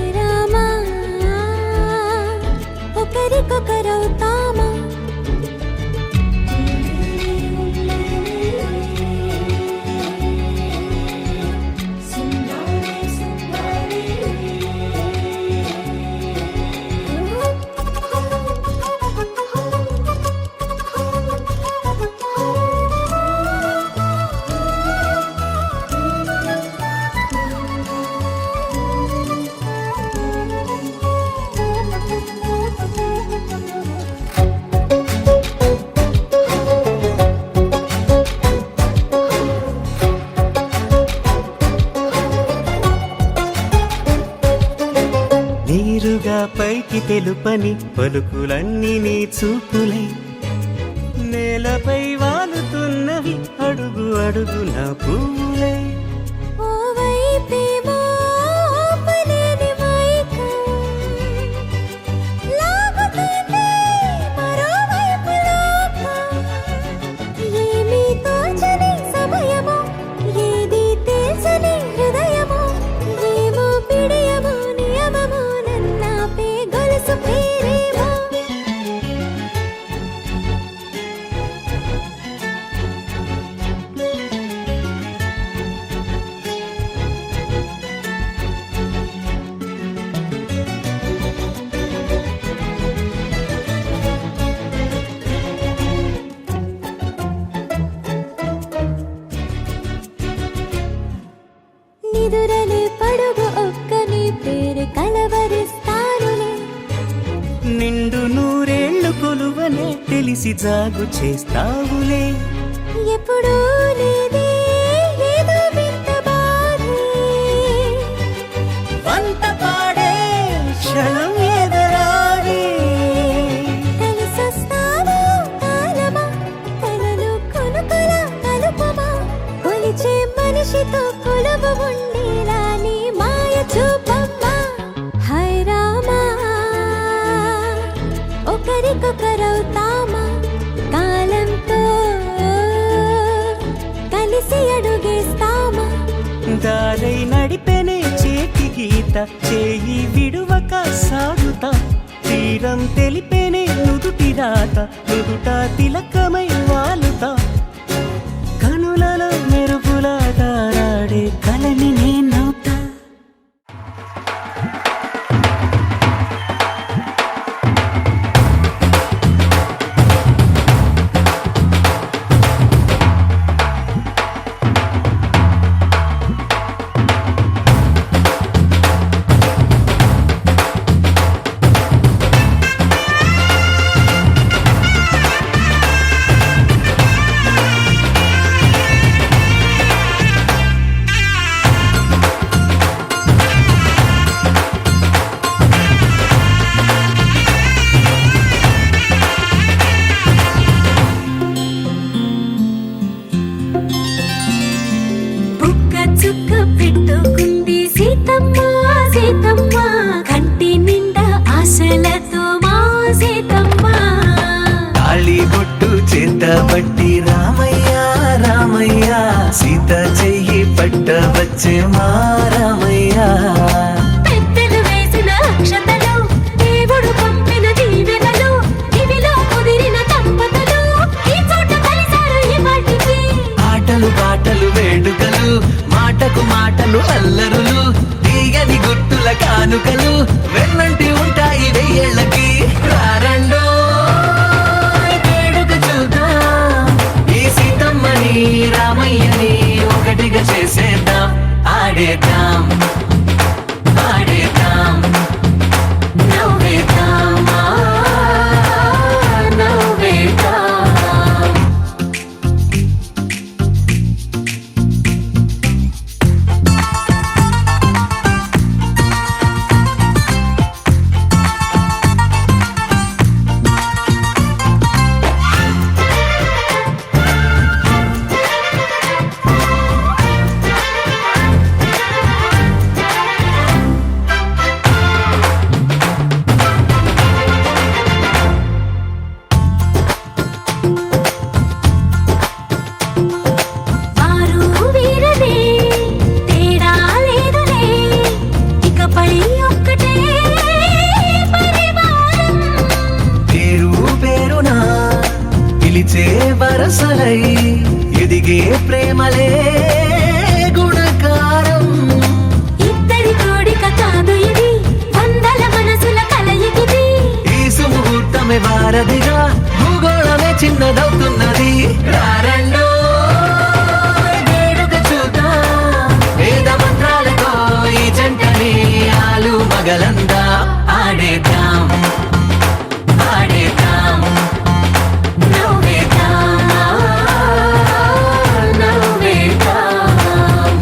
A: నేరుగా పైకి తెలుపని పలుకులన్నీ నీ చూపులై నేలపై వాలుతున్నవి అడుగు అడుగు నా పువ్వులై
C: ఓ వైపేమో ఆపలేని మైకం లాగుతుంది మరోవైపు లోకం ఏమీ తోచని సమయమో ఏది తేల్చని హృదయమో ఏమో పిడియమో నియమమో నన్నాపే గొలుసు పేరేమో నిదురలే పడుగు ఒక్క నీ పేరు కలవరిస్తానులే
A: నిండు నూరేళ్లు కొలువనే తెలిసి జాగు చేస్తావులే
C: ఎప్పుడూ లేదే ఏదో వింత బాధే
A: వంత పాడే క్షణం ఎదరాడే
C: కలిసొస్తావో కాలమా కలలు కొనుకల కలుపమా కొలిచే మనిషితో కొలువు ఉండేలా నీ మాయ చూపమ్మా హై రామా ఒకరికొకరవుతామా కాలంతో కలిసి అడుగేస్తామా
A: దారై నడిపెనే చేతి గీత చేయి విడువక సాగుతా తీరం తెలిపెనే నుదుటి రాత నుదుట తిలకమై వాలుతా కనులలో మెరుపులా దారాడే కలని నేనవుతా
C: బుక్క చుక్క పెట్టుకుంది సీతమ్మ సీతమ్మ కంటి నిండా ఆశలతో మా సీతమ్మ
D: తాళి బొట్టు చేత పట్టి రామయ్య రామయ్య సీత చెయ్యి పట్ట వచ్చే మా రామయ్య
C: పెద్దలు వేసిన అక్షతలు దేవుడు పంపిన దీవెనలు ఇవిలో కుదిరిన దంపతులు ఈ చోట కలిసారు ఈ వాటికి
D: ఆటలు పాటలు వేడుకలు మాటకు మాటలు అల్లరులు తీయని గుట్టుల కానుకలు వెన్నంటి ఉంటాయి వెయ్యేళ్ళకి రారండో వేడుక చూద్దాం ఈ సీతమ్మని రామయ్యని ఒకటిగా చేసేద్దాం ఆడేద్దాం ఆడేద్దాం నవ్వేద్దాం నవ్వేద్దాం
C: వారు వీరనే తేడా లేదులే ఇకపై ఒక్కటే పరివారం
D: పేరు పేరునా పిలిచే వరసలై ఎదిగే ప్రేమలే గుణకారం
C: ఇద్దరి కోడిక కాదు ఇది వందల మనసుల కలయికిది
D: ఈ సుముహూర్తమే వారధిగా భూగోళమే చిన్నదవుతున్నది రారండో వేడుక చూద్దాం వేద మంత్రాలతో ఈ జంటని ఆలు మగలందా ఆడేద్దాం ఆడేద్దాం నవ్వేద్దాం నవ్వేద్దాం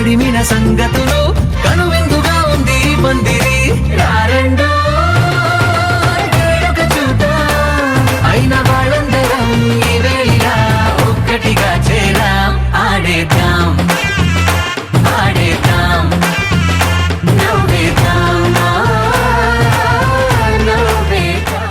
D: నడిమిన సంగతులు కనువిందుగా ఉంది ఈ పందిరి రారెండో వేడుక చూద్దాం అయిన వాళ్ళందరం ఈ వేళ ఒక్కటిగా చేరాం ఆడేద్దాం ఆడేద్దాం నవ్వేద్దాం నవ్వేద్దాం.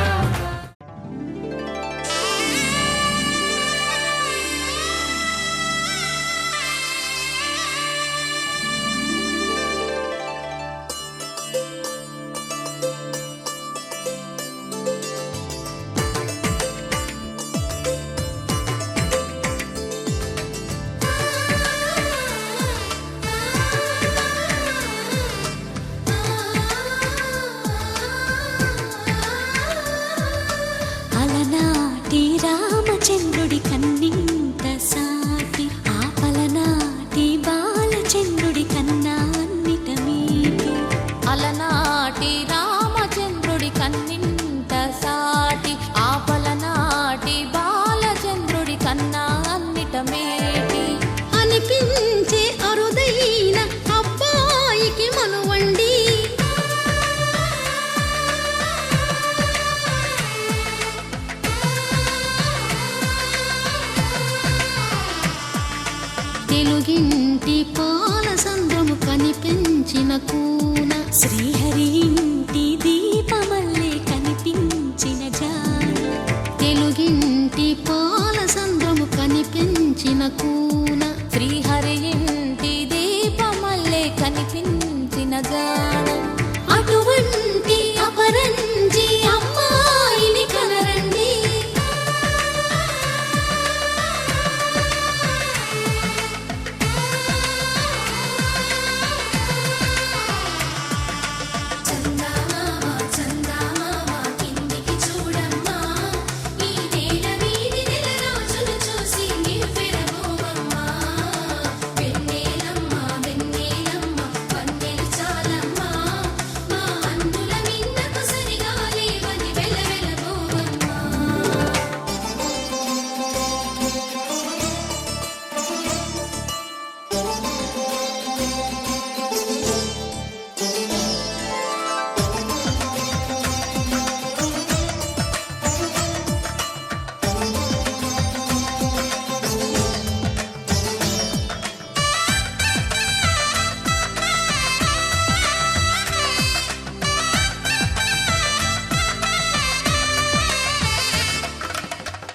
C: అలనాటి రామచంద్రుడి కన్నింత సాటి ఆపలనాటి బాలచంద్రుడి కన్నా అన్నిట మీటి అలనాటి రామచంద్రుడి కన్నింత సాటి ఆపలనాటి బాలచంద్రుడి కన్నా అన్నిట మేటి అనిపించే అరుదైన అబ్బాయికి మనువండి తెలుగింటి పాలసంద్రము కనిపించిన కూన శ్రీహరి ఇంటి దీపమల్లే కనిపించిన జాన తెలుగింటి పాలసంద్రము కనిపించిన కూన శ్రీహరి ఇంటి దీపమల్లే కనిపించిన జాన అటువంటి అపరంజి అమ్మాయిని కనరండి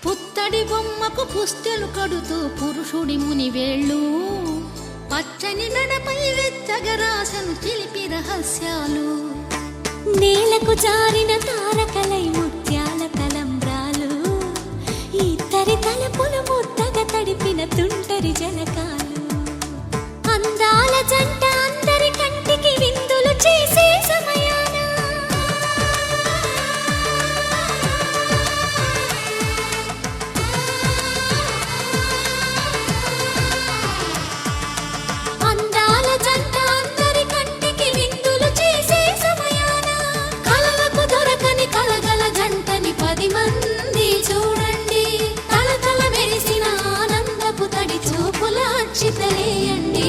C: పుత్తడి బొమ్మకు పుస్తెలు కడుతూ పురుషుడి ముని వేళ్ళు పచ్చని నడపై వెచ్చగరాసను చిలిపి రహస్యాలు నేలకు జారిన తారకలై ముత్యాల తలంబ్రాలు ఇద్దరి తలపులు ముద్దగా తడిపిన తుంటరి జలకాలు అందాల జంట అందరి కంటికి విందులు చేసే సమయాన అందాల జంట అందరి కంటికి విందులు చేసే సమయాన కలలకు దొరకని కలగల జంటని 10 మంది చూడండి తలతల మెరిసిన ఆనందపు తడి చూపుల అచ్చితలేయండి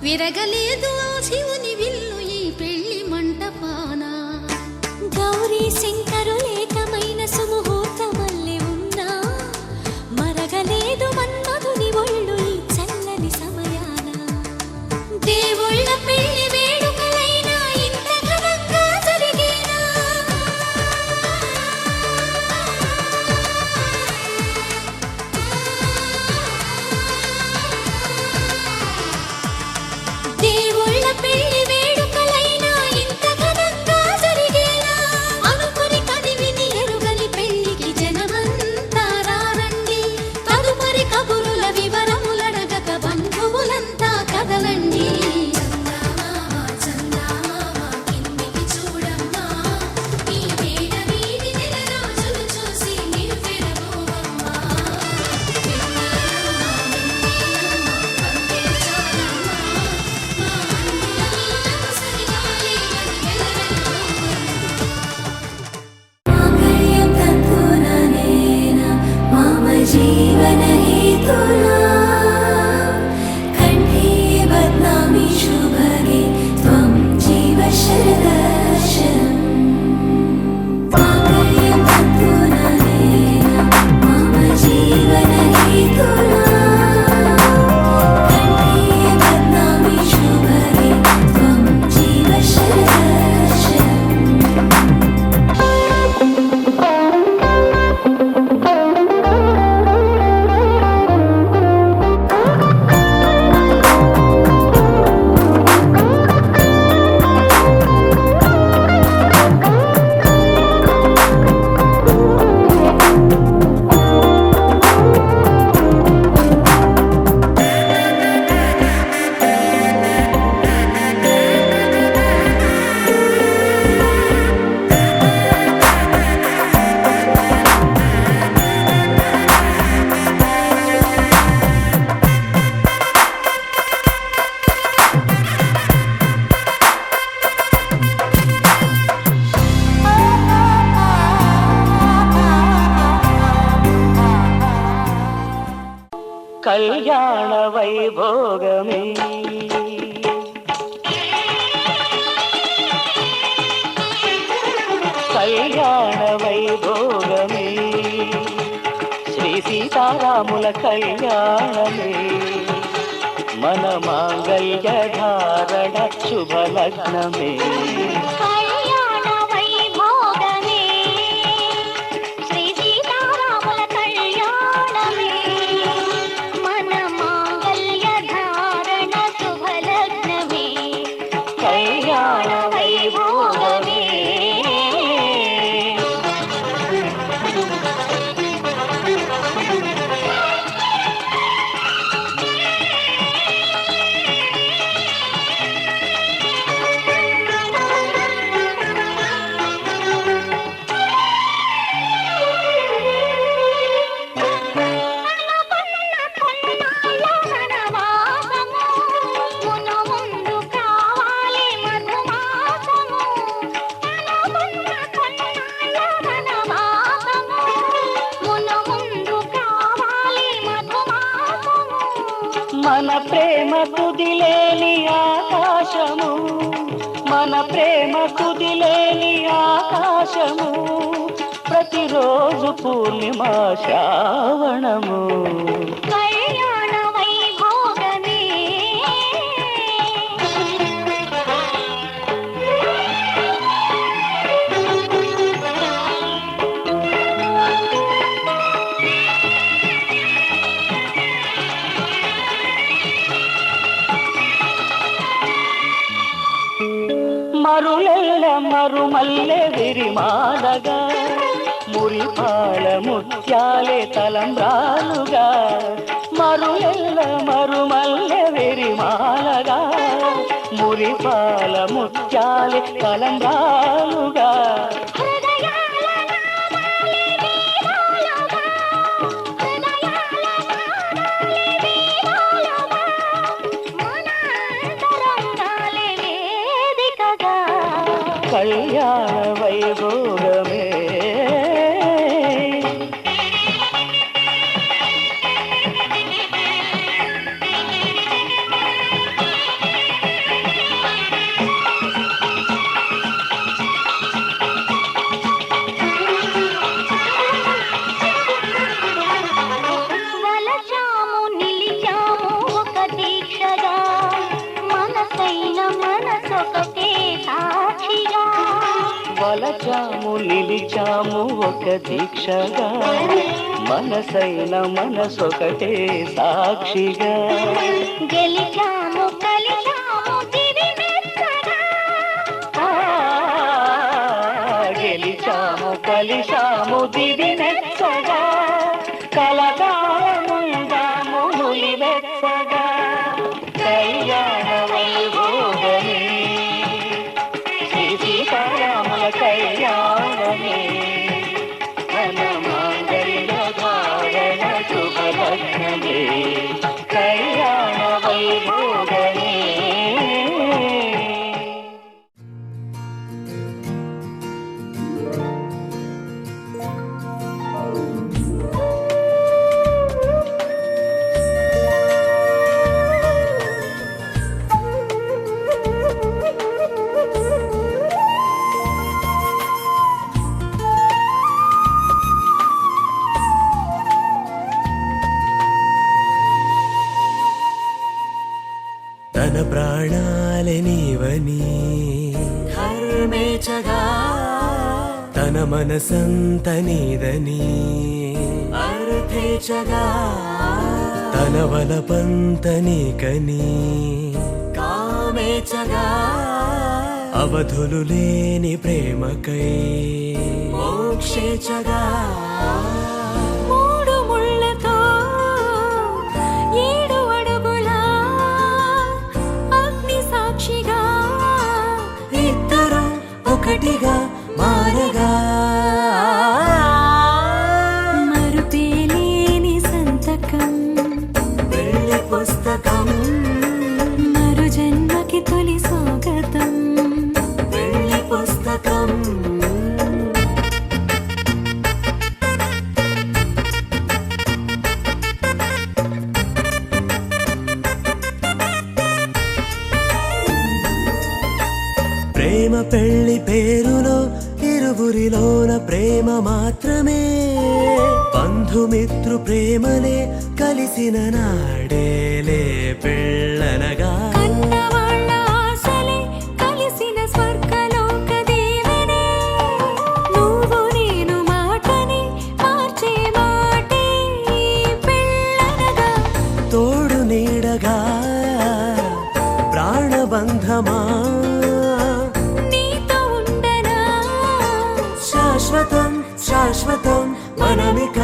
C: విరగలేదు ఆ శివుని విల్లు ఈ పెళ్లి మంటపాన గౌరీ శంకరులేకమైన సుముహూర్తమల్లె ఉన్నా మరగలేదు మన్మధుని ఒళ్ళు ఈ చల్లని సమయాన దేవుళ్ళ పెళ్లి వేడుకలైనా ఇంత ఘనంగా జరిగేనా
A: కళ్యాణ వైభోగమే. కళ్యాణ వైభోగమే శ్రీ సీతారాముల కళ్యాణమే. మన మాంగళ్య ధారణ శుభలగ్నమే.
H: కళ్యాణ వైభోగమే శ్రీ సీతారాముల కళ్యాణమే. మన మాంగళ్య ధారణ శుభలగ్నమే.
A: కళ్యాణ వైభోగమే. మన ప్రేమ కుదిలేని ఆకాశము, మన ప్రేమ కుదిలేని ఆకాశము, ప్రతిరోజు పూర్ణిమ శ్రావణము.
H: కళ్యాణ వైభోగమే.
A: మరులెల్ల మరుమల్లె విరిమాలగా, మురిపాల ముత్యాలే తలంబ్రాలుగా. మరులెల్ల మరుమల్లె విరిమాలగా, మురిపాల ముత్యాలే తలంబ్రాలుగా. కళ్యాణ వైభోగమే.
H: వలచాము నిలిచాము ఒక దీక్షగా, మనసైన మనసొకటే సాక్షిగా.
A: వలచాము నిలిచాము ఒక దీక్షగా, మనసైన మనసొకటే సాక్షిగా.
H: గెలిచాము కలిచాము దివి మెచ్చగా.
A: గెలిచాము కలిశాము దివి మెచ్చగా, కలకాలముందాము ములి వెచ్చగా. కళ్యాణ వైభోగమే శ్రీ సీతారాముల కళ్యాణమే. మన మాంగళ్య ధారణ శుభలగ్నమే. కళ్యాణ వైభోగమే. తన ప్రాణాలే నీవని హర్మేచగా, తన మనసంత నీదని అర్థేచగా. తన వలపంత నీకని కామేచగా, అవధులు లేని ప్రేమకై మోక్షేచగా.
C: మూడు ముళ్ళతో 7 అడుగుల అగ్ని సాక్షిగా,
A: ఇద్దరు ఒకటిగా మారగా.
C: మరుపేలేని సంతకం,
A: వెళ్ళి పుస్తకం,
C: మరు జన్మకి తొలి స్వాగతం.
A: వెళ్ళి పుస్తకం. పెళ్లి పేరులో ఇరువురిలోన ప్రేమ మాత్రమే బంధుమిత్రు ప్రేమలే కలిసిన నాడేలే పెళ్ళనగా
C: కన్నవాళ్ళ ఆశలే కలిసిన స్వర్గలోక దీవెనే నువ్వు నేను మాటని మార్చే మాటే పెళ్ళనగా
A: తోడు నీడగా ప్రాణబంధమా
C: నీతో ఉండనా
A: శాశ్వతం శాశ్వతం మనమిక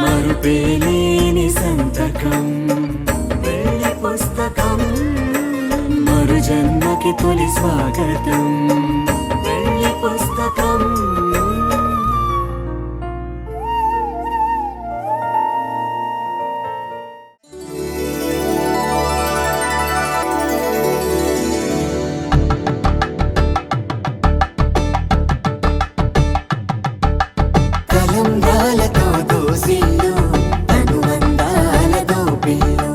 A: మరుపేలేని సంతకం పెళ్లి పుస్తకం మరు జన్మకి తొలి స్వాగతం పెళ్లి పుస్తకం తలంబ్రాలతో దోసిళ్ళు అనుబంధాలతో పిల్లు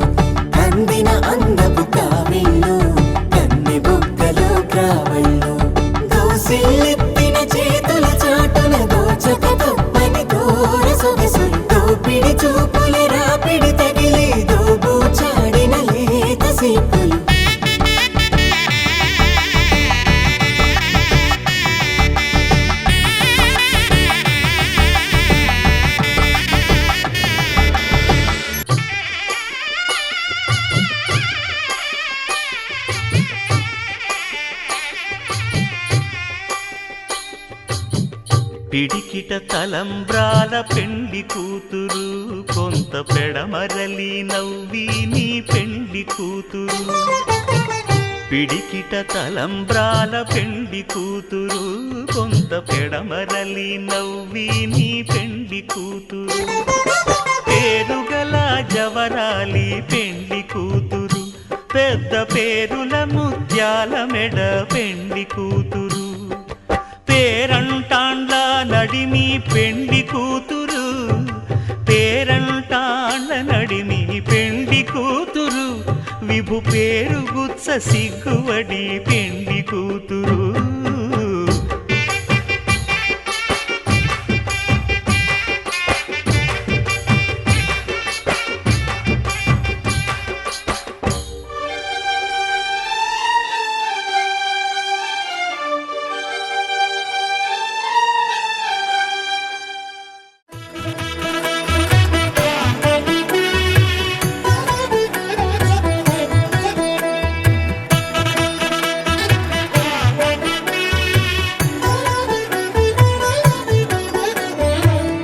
A: అందిన అందపు కావిళ్ళు కన్నె బుగ్గలో గ్రావళ్ళు దోసిళ్ళెత్తిన చేతుల చాటున దోచక తప్పని దూర సొగసులు దోపిడి చూపుల రాపిడి తగిలి దోబూచాడిన లేత సీపులు
E: పిడికిట తలంబ్రాల పెండి కూతురు కొంత పెడమరలి నవ్వి నీ పెండి కూతురు పిడికిట తలంబ్రాల పెండి కూతురు కొంత పెడమరలి నవ్వి నీ పెండి కూతురు పేరుగల జవరాలి పెండి కూతురు పెద్ద పేరుల ముత్యాల మెడ పెండి కూతురు పేరంటాండ్ల నడిమి పెండి కూతురు పేరంటాండ్ల నడిమి పెండి కూతురు విభు పేరు గుత్స సిగ్గువడి పెండి కూతురు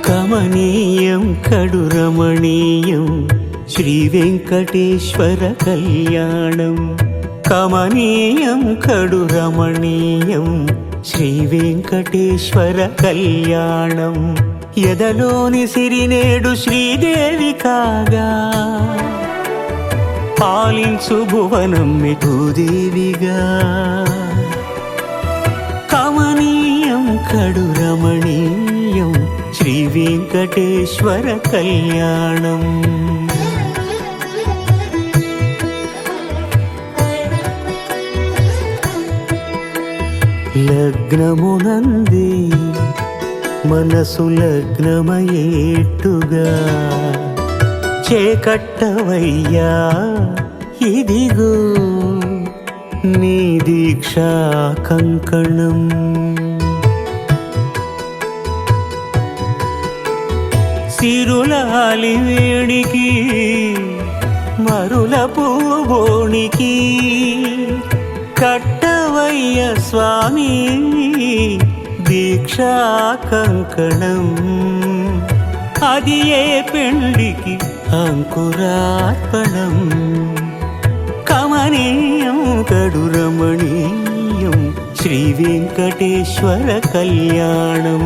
A: కమనీయం కడు రమణీయం శ్రీ వెంకటేశ్వర కళ్యాణం కమనీయం కడు రమణీయం శ్రీ వెంకటేశ్వర కళ్యాణం ఎదలోని సిరినేడు శ్రీదేవి కాగా పాలించు భువనం భూదేవిగా కమనీయం కడు రమణీయం శ్రీ వెంకటేశ్వర కళ్యాణం లగ్నమునంది మనసు లగ్నమయేట్టుగా చేకట్టవయ్యా ఇదిగో నీ దీక్షా కంకణం సిరులాలి వేణికి మరుల పూబోణికి కట్టవయ్య స్వామి దీక్షా కంకణం అది ఏ పెండికి అంకురార్పణం కమనీయం కడు రమణీయం శ్రీ వెంకటేశ్వర కళ్యాణం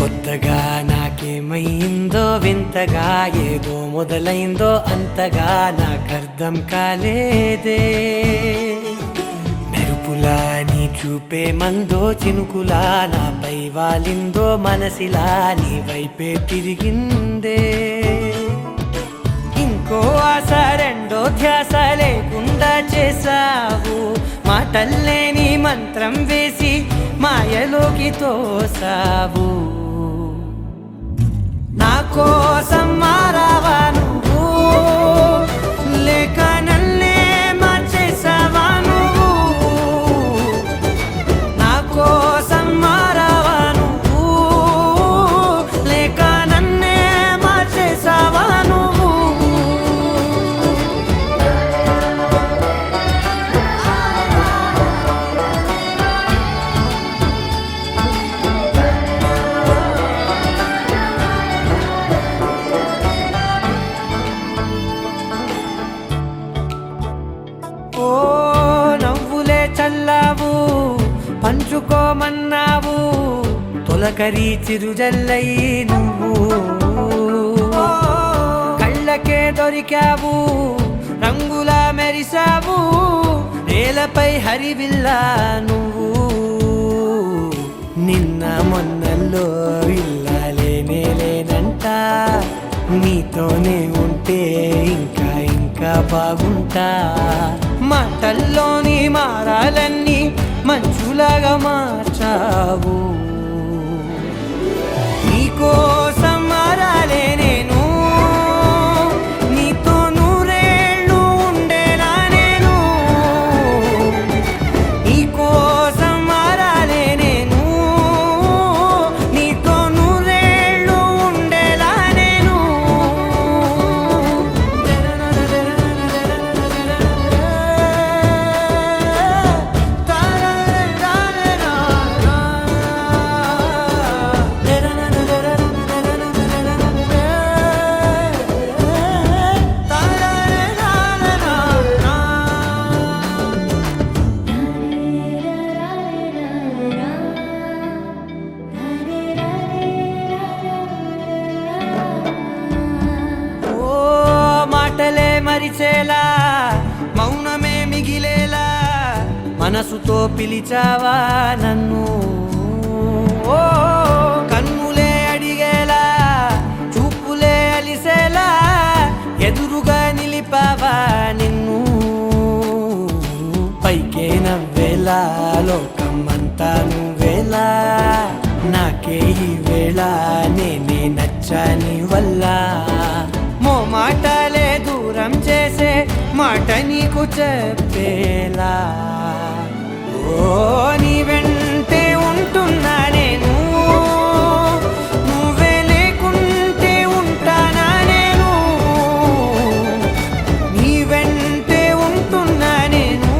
D: కొత్తగా నాకేమైందో వింతగా ఏదో మొదలైందో అంతగా నాకర్థం కాలేదే మెరుపులా నీ చూపే మందో చినుకులా నాపై వాలిందో మనసిలా నీ వైపే తిరిగిందే ఇంకో ఆశ రెండో ధ్యాస లేకుండా చేసావు మాటల్లే నీ మంత్రం వేసి మాయలోకి తోసావు నా కోసం మారావా నువ్వు లేక నన్నే మార్చేసావా నువ్వు నా కోసం మారావా నువ్వు లేక నన్నే మార్చేసావా నువ్వు ఓ నవ్వులే చల్లావు పంచుకోమన్నావు తొలకరి చిరుజల్లై నువ్వు కళ్ళకే దొరికావు రంగులా మెరిసావు నేలపై హరివిల్లా నువ్వు నిన్న మొన్నల్లో ఇల్లాలేనే లేనంట నీతోనే ఉంటే ఇంకా ఇంకా బాగుంటా మాటల్లోని మారాలన్నీ మంచులాగా మార్చావు నీకోసం మారాలే నేను నీతో నూరేళ్ళు ఉండేలా నేను నీకోసం మారాలే నేను నీతో నూరేళ్ళు ఉండేలా నేను ఓ మాటలే మరిచేలా మౌనమే మిగిలేలా మనసుతో పిలిచావా నన్ను ఓ కన్నులే అడిగేలా చూపులే అలిసేలా ఎదురుగా నిలిపావా నిన్ను పైకే నవ్వేలా లోకమంతా నువ్వేలా నాకే ఈ వేళ నేనే నచ్చాని వల్ల మో మాటలే దూరం చేసే మాట నీకు చెప్పేలా ఓ నీ వెంటే ఉంటున్నా నేను నువ్వే లేకుంటే ఉంటానా నేను నీ వెంటే ఉంటున్నా నేను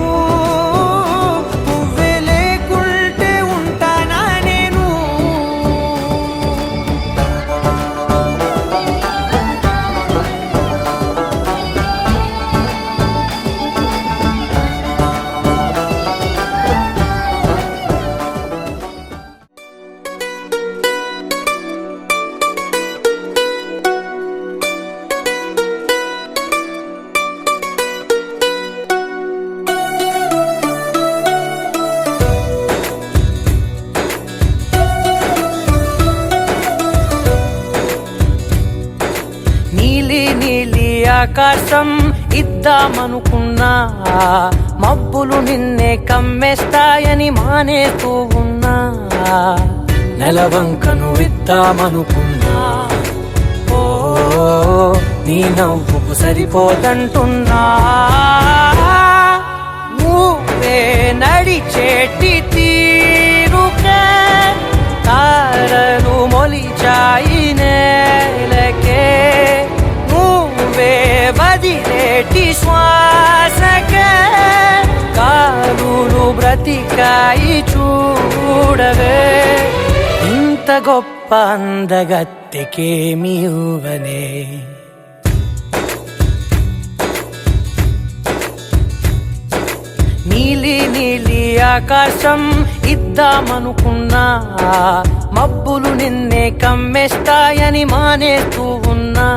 D: నువ్వే లేకుంటే ఉంటానా నేను నీలి నీలి ఆకాశం ఇద్దామనుకున్నా మబ్బులు నిన్నే కమ్మేస్తాయని మానేస్తూ ఉన్నా నెలవంకను ఇద్దామనుకున్నా ఓ నీ నవ్వుకు సరిపోదంటున్నా నువ్వే నడిచేటి తీరుకే తారలు మొలిచాయి నేలకే నువ్వే వదిలేటి శ్వాసకే కారులు బ్రతికాయి చూడవే ఇంత గొప్ప అందగత్తెకేమి ఇవ్వనే నీలి నీలి ఆకాశం ఇద్దామనుకున్నా మబ్బులు నిన్నే కమ్మేస్తాయని మానేస్తూ ఉన్నా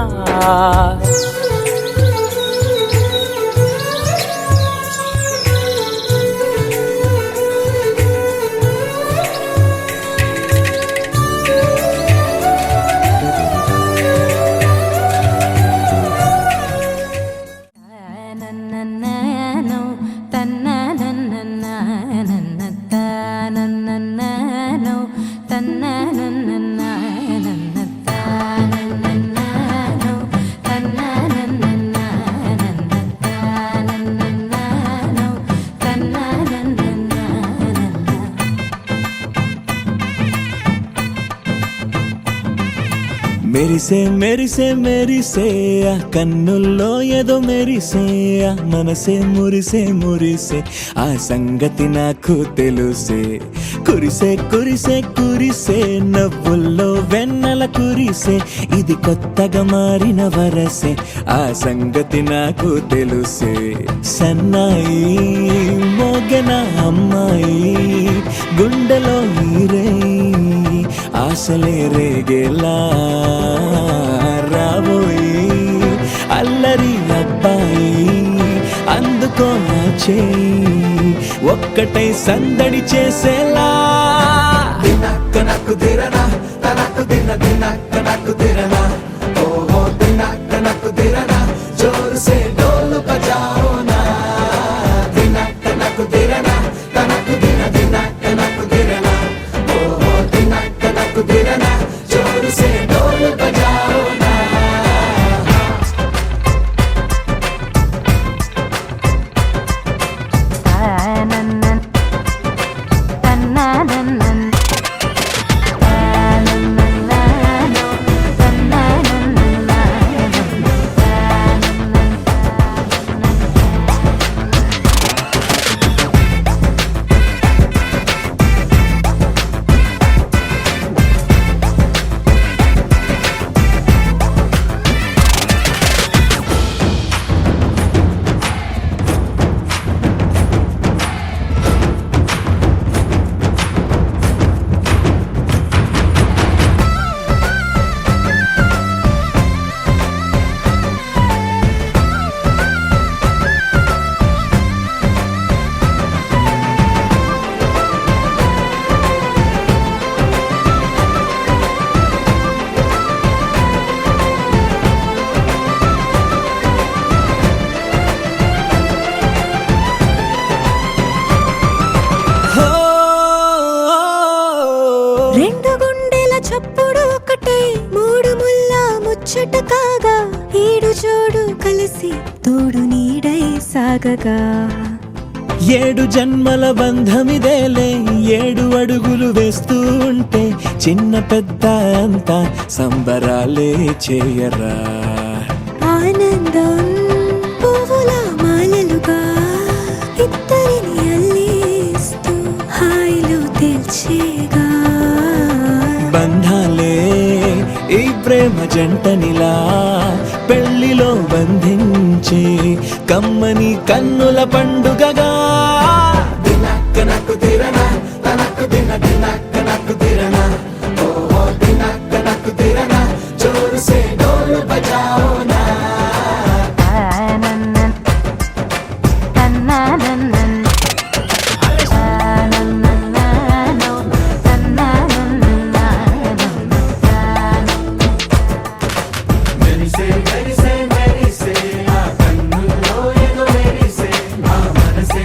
A: మెరిసే మెరిసే మెరిసే ఆ కన్నుల్లో ఏదో మెరిసే ఆ మనసే మురిసే మురిసే ఆ సంగతి నాకు తెలుసే కురిసే కురిసే కురిసే నవ్వుల్లో వెన్నెల కురిసే ఇది కొత్తగా మారిన వరసే ఆ సంగతి నాకు తెలుసే సన్నాయి మోగన అమ్మాయి గుండెలో ఈరే ఆశలే రేగేలా రాబోయి అల్లరి అబ్బాయి అందుకో నా చేయి ఒక్కటై సందడి చేసేలా దినక్క నాకు దిరనా తనకు దిన దినక్క నాకు దిరనా ఓహో దినక్క నాకు దిరనా జోరు సే డోలు బజాओ నా దినక్క నాకు దిరనా తనకు దిన దినక్క నాకు దిరనా ఓహో దినక్క నాకు దిరనా జోరు సే డోలు బజాओ నా
C: రెండు గుండెల చప్పుడు ఒకటే మూడు ముల్ల ముచ్చట కాగా ఈడు జోడు కలిసి తోడు నీడై సాగగా
A: ఏడు జన్మల బంధమిదేలే ఏడు అడుగులు వేస్తూ ఉంటే చిన్న పెద్ద అంతా సంబరాలే చేయరా
C: ఆనందం పువ్వుల మాలలుగా ఇద్దరిని అల్లేస్తూ హాయిలో తేల్చేగా
A: బంధాలే ఈ ప్రేమ జంటనిలా పెళ్లిలో బంధించే కమ్మని కన్నుల పండుగగా దినక్క నాకు దిరనా తనకు దిన దినక్క నాకు దిరనా ఓహో దినక్క నాకు దిరనా జోరు సే డోలు బజాओ నా మెరిసే మెరిసే మెరిసే ఆ కన్నుల్లో ఏదో మెరిసే ఆ మనసే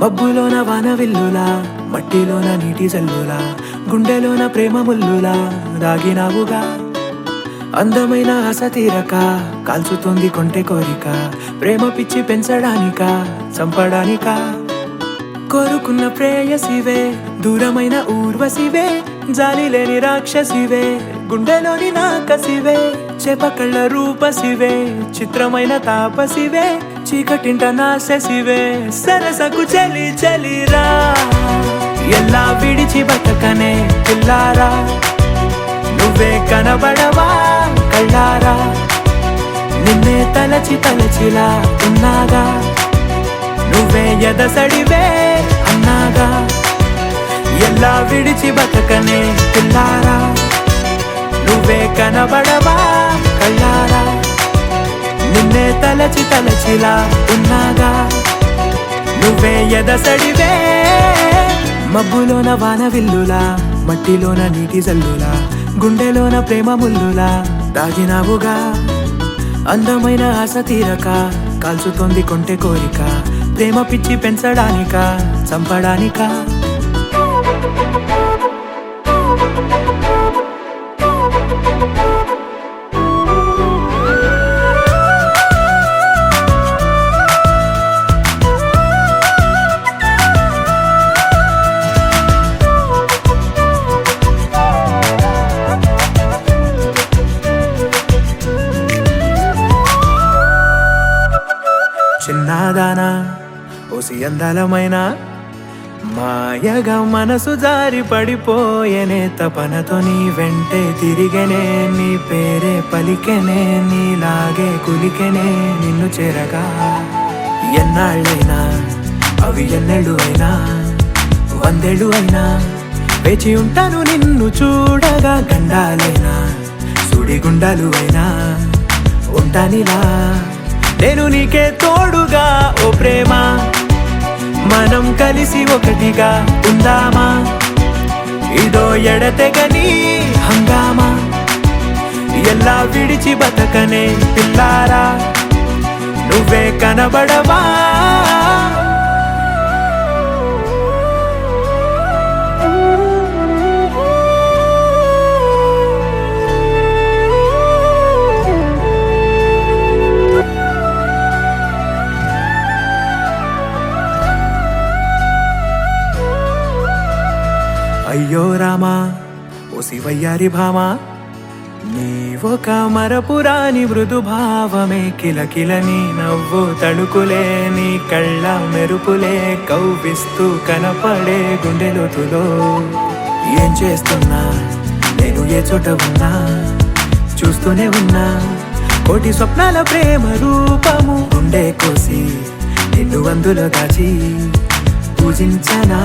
A: మబ్బులోన వాన విల్లులా, మట్టిలోన నీటి జల్లులా, గుండెలోన ప్రేమ ముల్లులా దాగినావుగా. అందమైన ఆశ తీరక కాల్చుతోంది కొంటె కోరిక, ప్రేమ పిచ్చి పెంచడానిక చంపడానిక. కోరుకున్న ప్రేయసివే, దూరమైన ఊర్వశివే, జాలి లేని రాక్షసివే, గుండెలోని నాకసివే, చేపకళ్ళ రూపసివే, చిత్రమైన తాపసివే, చీకటింట నాశసివే, సరసకు చలి చలిరా. ఎలా విడిచి బతకనే పిల్లారా, నువ్వే కనబడవా కళ్ళారా, నిన్నే తలచి తలచిలా ఉన్నాగా, నువ్వే ఎదసడివే అన్నాగా. ఎలా విడిచి బతకనే పిల్లారా, నువ్వే కనబడవా కళ్ళారా, నిన్నే తలచి తలచిలా ఉన్నాగా, నువ్వే ఎదసడివే. మబ్బులోన వాన విల్లులా, మట్టిలోన నీటి జల్లులా, గుండెలోన ప్రేమ ముల్లులా దాగినావుగా. అందమైన ఆశ తీరక కాల్చుతోంది కొంటె కోరిక, ప్రేమ పిచ్చి పెంచడానిక చంపడానిక. చిన్నదానా ఓసి అందలమైన మాయగా మనసు జారి పడిపోయేనే, తపనతో నీ వెంటే తిరిగేనే, నీ పేరే పలికెనే, నీలాగే కులికెనే నిన్ను చేరగా. ఎన్నాళ్ళైనా అవి ఎన్నెళ్ళు అయినా, 100 ఏళ్ళు అయినా వేచి ఉంటాను నిన్ను చూడగా. గండాలైనా సుడిగుండాలు అయినా ఉంటానిలా, నేను నీకే తోడుగా. ఓ ప్రేమ, మనం కలిసి ఒకటిగా ఉందామా, ఇదో ఎడతెగని హంగామా. ఎలా విడిచి బతకనే పిల్లారా, నువ్వే కనబడవా. అయ్యో రామా ఓ శివయ్యారి భామా, నీవొక మరపురాని మృదు భావమే, కిలకిల నీ నవ్వు తడుకులే, నీ కళ్ళ మెరుపులే కవ్విస్తూ కనపడే గుండెలోతులో. ఏం చేస్తున్నా నేను ఏ చోట ఉన్నా, చూస్తూనే ఉన్నా కోటి స్వప్నాల ప్రేమ రూపము. గుండె కోసి నిన్ను అందులో దాచి పూజించనా,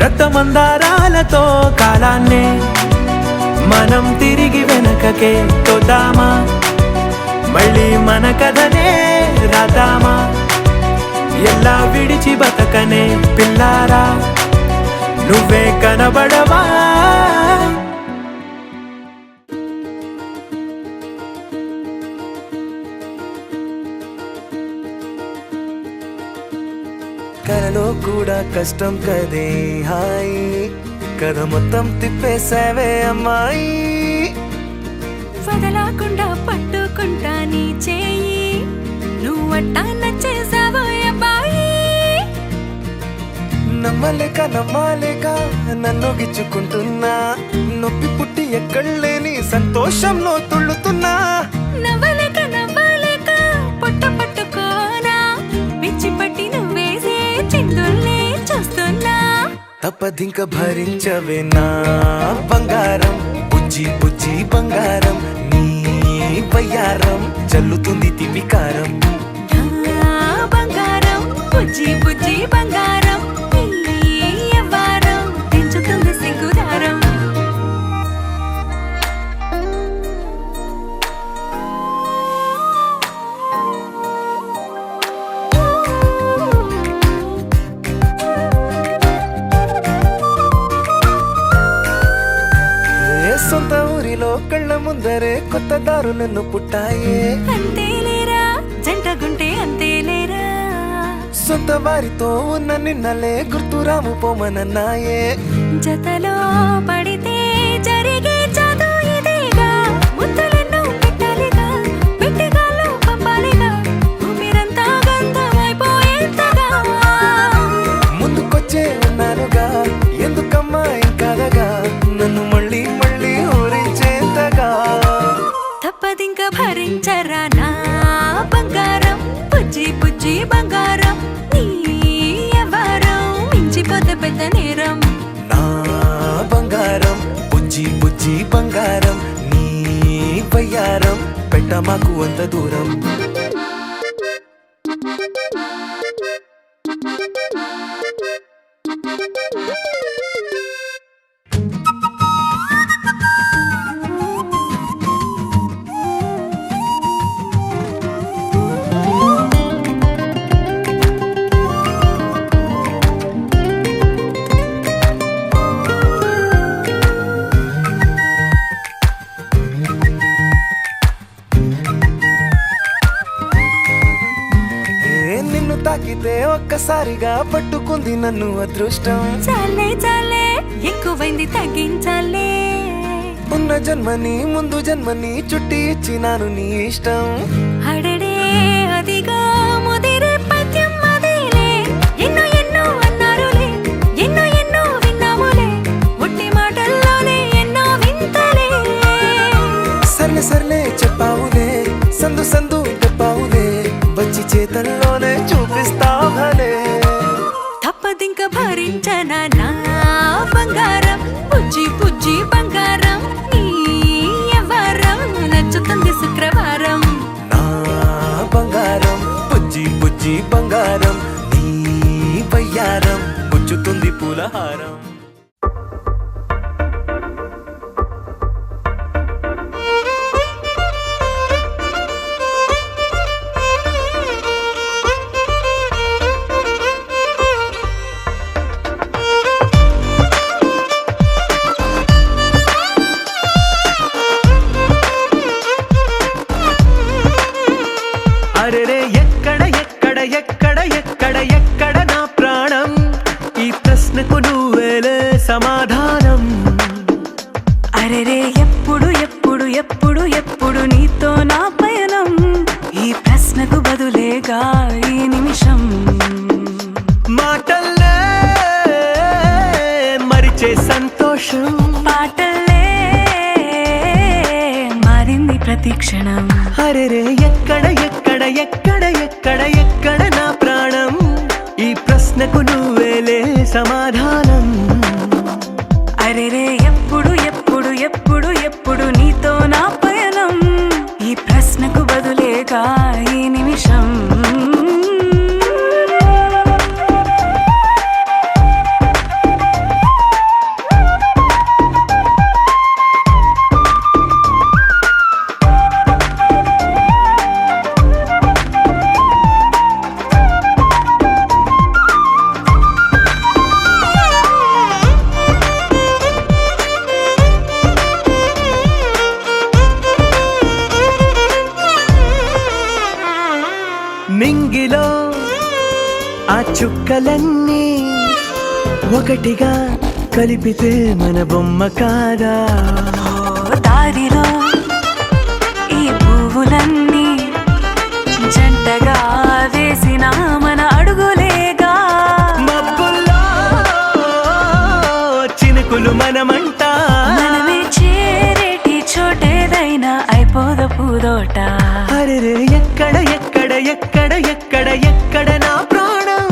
A: రక్తమందారాలతో కాలాన్నే మనం తిరిగి వెనకకే తోద్దామా, మళ్ళీ మన కథనే రాద్దామా. ఎలా విడిచి బతకనే పిల్లారా, నువ్వే కనబడవా. కలలో కూడా కష్టం కదే హాయి, కథ మొత్తం తిప్పేసావే అమ్మాయి.
C: వదలకుండా పట్టుకుంటా నీ చేయి, నువ్వట్టా నచ్చేసావో అబ్బాయి.
A: నమ్మలేక నమ్మాలేక నన్ను గిచ్చుకుంటున్నా, నొప్పి పుట్టి ఎక్కడలేని సంతోషంలో తుళ్ళుతున్నా.
C: నవ్వలేక నవ్వలేక పొట్ట పట్టుకోనా, పిచ్చి పట్టి నువ్వేసే చిందుల్నే చూస్తున్నా.
A: తప్పదింక భరించవే నా బంగారం, బుజ్జి బుజ్జి బంగారం, నీ బయ్యారం చల్లుతుంది తివికారం.
C: నా బంగారం బుజ్జి బుజ్జి బంగారం, నీ యవ్వారం పెంచుతుంది సిగ్గుదారం.
A: సొంత ఊరిలో కళ్ళ ముందరే కొత్త దారులను పుట్టాయే.
C: అంతేలేరా జంటగుంటే అంతేలేరా,
A: సొంత వారితో ఉన్న నిన్నలే గుర్తురాము పోమనన్నాయే.
C: జతలో పడితే జరిగే చదు ఇదేగా, ముద్దలెన్నో పెట్టాలిగా, పెట్టిగాల్లో పంపాలిగా, ఊపిరంతా గంధమైపోయేంతగా.
A: ముందుకొచ్చే ఉన్నానుగా, ఎందుకమ్మా ఇంకాదగా, నన్ను మళ్ళీ మళ్ళీ ఊరించేంతగా.
C: తప్పదింక భరించరా నా బంగారం, బుజ్జి బుజ్జి బంగారం, నీ ఎవరం మించిపోతే పెద్ద నేరం.
A: నా బంగారం బుజ్జి బుజ్జి బంగారం, నీ వయ్యారం పెట్ట మాకు అంత దూరం. నిన్ను తాకితే ఒక్కసారిగా పట్టుకుంది నన్ను అదృష్టం.
C: చాలే చాలే ఎక్కువైంది తగ్గించాలే,
A: ఉన్న జన్మని ముందు జన్మని చుట్టి ఇచ్చినాను నీ ఇష్టం.
C: అడడే అదిగా ముదిరే పద్యం అదేలే, ఎన్నో ఎన్నో అన్నారులే, ఎన్నో ఎన్నో విన్నాములే, ఒట్టి మాటల్లోనే ఎన్నో వింతలే.
A: సర్లే సర్లే చెప్పావులే, సందు సందు చెప్పావులే, వచ్చి చేతల్లోనే చూపిస్తావలే.
C: తప్పదింక భరించనా నా బంగారం, బుజ్జి బుజ్జి బంగారం, నీ ఎవరం నచ్చుతుంది శుక్రవారం.
A: నా బంగారం బుజ్జి బుజ్జి బంగారం, నీ వయ్యారం గుచ్చుతుంది పూలహారం.
D: అరెరే ఎక్కడ ఎక్కడ ఎక్కడ ఎక్కడ ఎక్కడ నా ప్రాణం, ఈ ప్రశ్నకు నువ్వేలే సమాధానం.
C: అరెరే ఎప్పుడు ఎప్పుడు ఎప్పుడు ఎప్పుడు నీతో నా పయనం, ఈ ప్రశ్నకు బదులేగా ఈ నిమిషం.
D: మాటల్లే మరిచే సంతోషం,
C: పాటలే మారింది ప్రతి క్షణం.
D: అరెరే ఎక్కడ ఎక్కడ ఎక్కడ ఎక్కడ ఎక్కడ నా ప్రాణం, ఈ ప్రశ్నకు నువ్వేలే సమాధానం.
C: అరెరే ఎప్పుడు ఎప్పుడు ఎప్పుడు ఎప్పుడు నీతో నా పయనం, ఈ ప్రశ్నకు బదులేగా ఈ నిమిషం.
D: నింగిలో ఆ చుక్కలన్నీ ఒకటిగా కలిపితే మన బొమ్మ కాదా.
C: దారిలో ఈ పువ్వులన్నీ జంటగా వేసిన మన అడుగులేగా.
D: మబ్బుల్లో చినుకులు మనమంట,
C: మనమే చేరేటి చోటేదైనా అయిపోద పూదోట.
D: అరెరే ఎక్కడ ఎక్కడ ఎక్కడ ఎక్కడ ఎక్కడ నా ప్రాణం,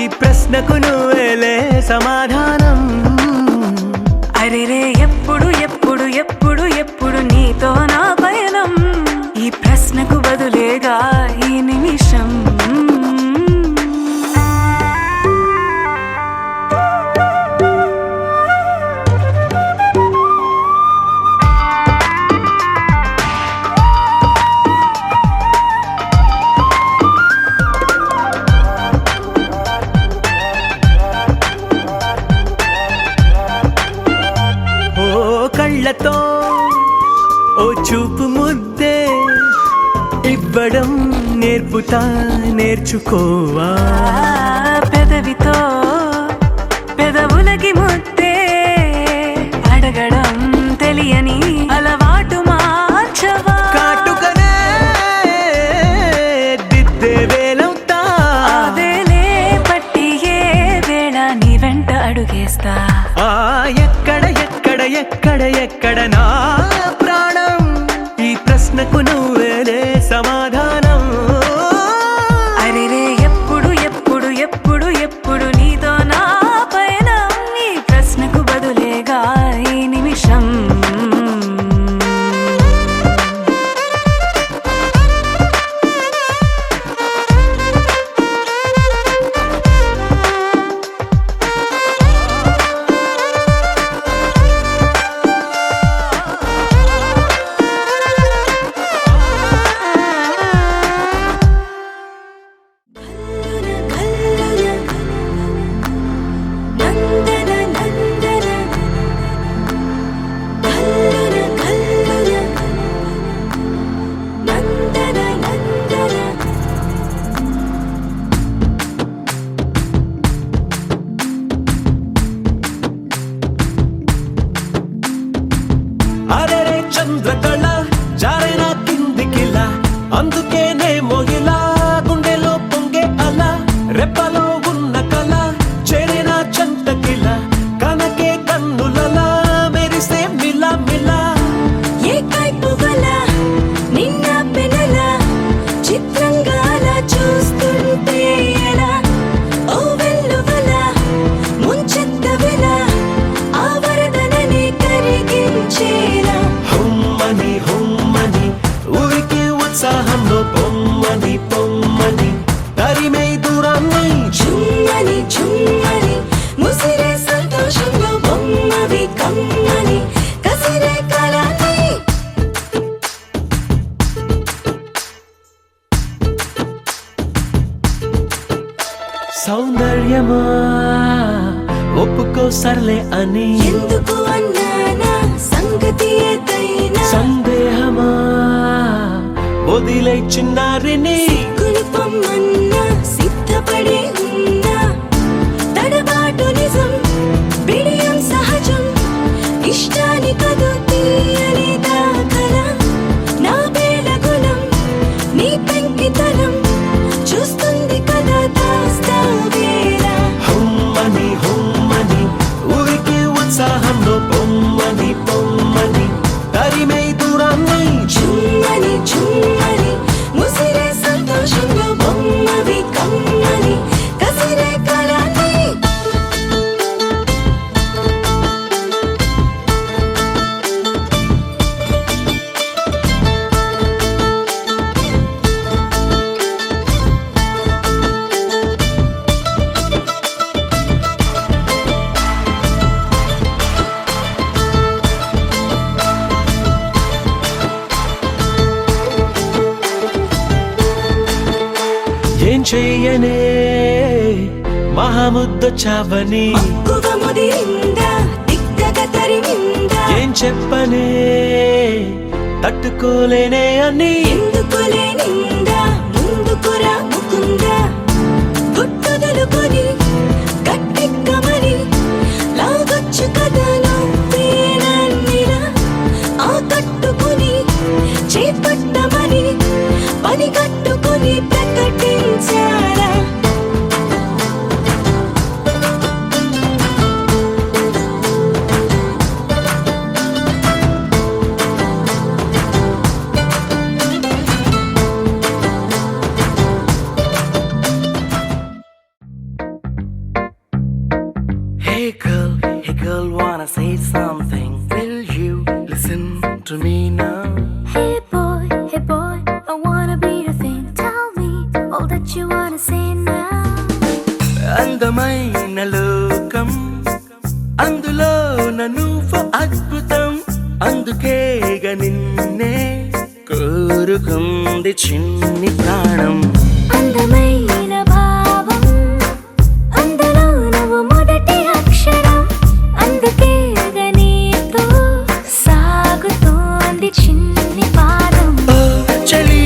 D: ఈ ప్రశ్నకు నువ్వేలే సమాధానం.
C: అరెరే ఎప్పుడు ఎప్పుడు ఎప్పుడు ఎప్పుడు నీతో నా పయనం, ఈ ప్రశ్నకు బదులేగా ఈ నిమిషం.
D: కళ్ళతో ఓ చూపు ముద్దే ఇవ్వడం నేర్పుతా నేర్చుకోవా
C: పెదవితో పెదవులకి ముద్దే అడగడం తెలియని అలవాటు మార్చవా
D: కాటుకనే దిద్దే వేలవుతా
C: వేలే పట్టి ఏ వేళ నీ వెంట అడుగేస్తా
D: ఎక్కడ ఎక్కడ ఎక్కడ ఎక్కడ నా ప్రాణం ఈ ప్రశ్నకు నువ్వేలే సమాధానం
C: అరెరే ఎప్పుడు ఎప్పుడు ఎప్పుడు ఎప్పుడు నీతో నా పైన ఈ ప్రశ్నకు బదులేగా ఈ నిమిషం
D: అరే చంద్రకళ జారైన కిందికిలా అందుకేనే మొగిలా గుండెలో పొంగే అలా రెప్పలో ఉన్న కళ చేరిన చంటకిలా కనకే కన్నులలా మెరిసే మిలా మిలా
C: ఏ కైపువల నిన్న పెనల చిత్రంగా అలా చూస్తుంటే ఎలా ఓ వెల్లువల ముంచెత్తవెల ఆ వరదనని కరిగించేలా
D: హుమ్మని హుమ్మని ఊరికి ఉత్సాహంలో పొమ్మని పొమ్మని తరిమే దూరాన్ని
C: చుమ్మని చుమ్మని ముసిరే సంతోషంలో బొమ్మవి కమ్మని కసిరే కాలాన్ని
D: సౌందర్యమా ఒప్పుకో సర్లే అని
C: ఎందుకు అన్నానా సంగతి ఏదైనా
D: సందేహమా వదిలే చిన్నారిని
C: కులుపమ్మన్నా సిద్ధపడే ఉన్నా తడబాటు నిజం బిడియం సహజం ఇష్టాని కదు తీయని దాఖల నా బేలగులం నీ పెంకితనం చూస్తుంది కదా దాస్తా వేళ
D: హుమ్మని హుమ్మని ఊరికి ఉత్సాహంలో పొమ్మని పొమ్మని తరిమే దూరాన్ని
C: చుమ్మని చుమ్మని ముసిరే సంతోషంలో బొమ్మవి కమ్మని కసిరే కాలాన్ని
D: ఏం చెయ్యనే మహాముద్ద చావని
C: మక్కువ ముదిరిందా దిక్కగా తరిమిందా
D: ఏం చెప్పనే తట్టుకోలేనే అని
C: ఎందుకులే నిందా ముందుకురా ముకుందా గుట్టుదలుకొని గట్టెక్కమని లాగొచ్చు కథలో పేరన్నిలా ఆ కట్టుకుని చేపట్టమని పని కట్టుకుని ప్రకటించారా
A: Hey girl, wanna say something? Will you listen to me now?
H: Hey boy, I wanna be your thing. Tell me all that you wanna say now.
A: అందమైన లోకం అందులో నువ్వు అద్భుతం అందుకేగా నిన్నే కోరుకుంది చిన్ని ప్రాణం
H: అందమైన భావం అందులో నువ్వు మొదటి అక్షరం అందుకే నీతో సాగుతోంది చిన్ని పాదం
A: ఓ చలి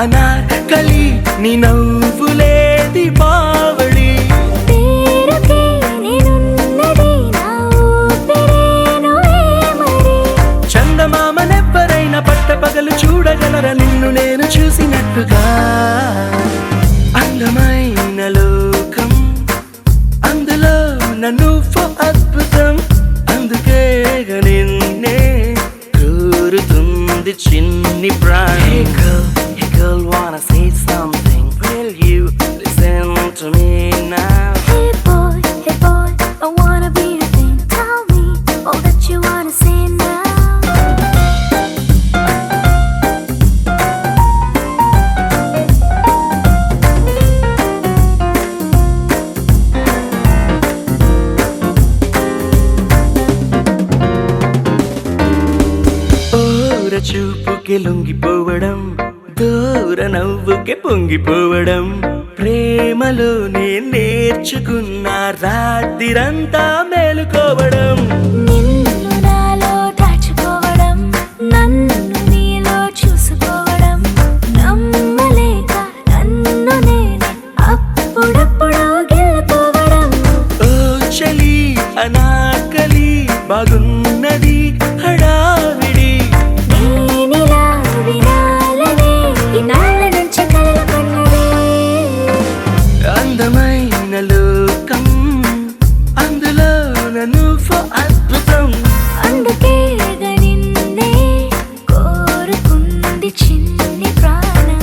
A: అనార్కలి కలి నీ నవ్వులేది బావళి
H: పేరుకే నేనున్నది నా ఊపిరేను ఏమరి
A: చందమామనెవ్వరైనా పట్టపగలు చూడగలరా నిన్ను నేను చూసినట్టుగా అందమైన లోకం అందులో నన్ను అద్భుతం అందుకే నిన్నే కోరుతుంది చిన్ని ప్రాణం Hey girl, wanna say something? Will you listen to me now?
H: Hey boy, I wanna be your thing. Tell me all that you wanna say now.
A: ఓర చూపుకి లొంగిపోవడం దూర నవ్వుకి పొంగిపోవడం ప్రేమలోనే నేర్చుకున్న రాత్రిరంతా మేలుకోవడం
H: నిన్ను నాలో దాచుకోవడం నన్ను నీలో చూసుకోవడం నమ్మలేక నన్ను నేనే అప్పుడప్పుడు గెలుకోవడం
A: ఓ చలి అనాకలి బాగున్నది హడావిడి
H: నేనిలా వినాలనే ఇన్నాళ్ళ నుంచి కలలు కన్నదే
A: అందమైన లోకం అందులో నన్ను అద్భుతం
H: అందుకే నిన్నే కోరుకుంది చిన్ని ప్రాణం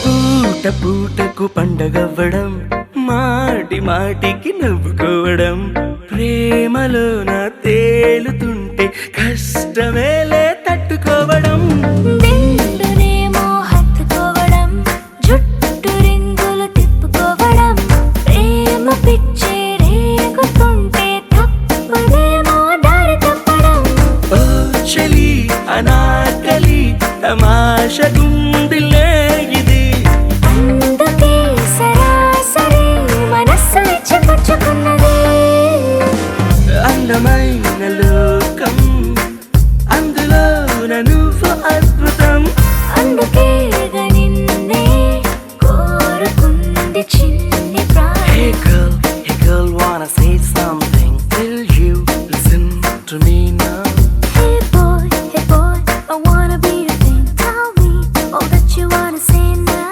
A: పూట పూటకు పండగవ్వడం మాటి మాటికి నవ్వుకోవడం ప్రేమలోన తేలుతుంటే కష్టమేలే తట్టుకోవడం
H: దిండునేమో హత్తుకోవడం జుట్టు రింగులు తిప్పుకోవడం ప్రేమ పిచ్చి రేగుతుంటే తప్పదేమో దారి తప్పడం
A: ఓ చలి అనాకలి తమాషగుందిలే ఇది
H: అందుకే సరాసరి మనస్సు ఇచ్చిపుచ్చుకున్నది
A: అందమైన లోకం అందులో నన్ను అద్భుతం
H: అందుకే నిన్నే కోరుకుంది చిన్ని ప్రాణం
A: Hey girl, wanna say something? Will you listen to me now?
H: Hey boy, I wanna be your thing. Tell me all that you wanna say now.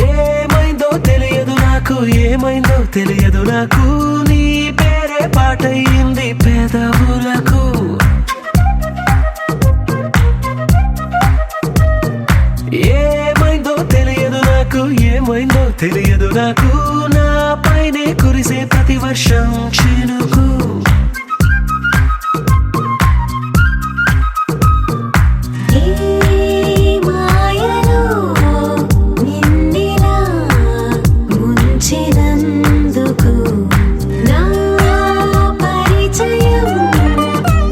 A: ఏమైందో తెలియదు నాకు ఏమైందో తెలియదు నాకు నీ పేరే పాటయింది పెదవులకు ఏమైందో తెలియదు నాకు ఏమైందో తెలియదు నాకు నా పైనే కురిసే ప్రతి వర్షం చినుకు
C: మాయలో నిన్నిలా ముంచినందుకు నా పరిచయం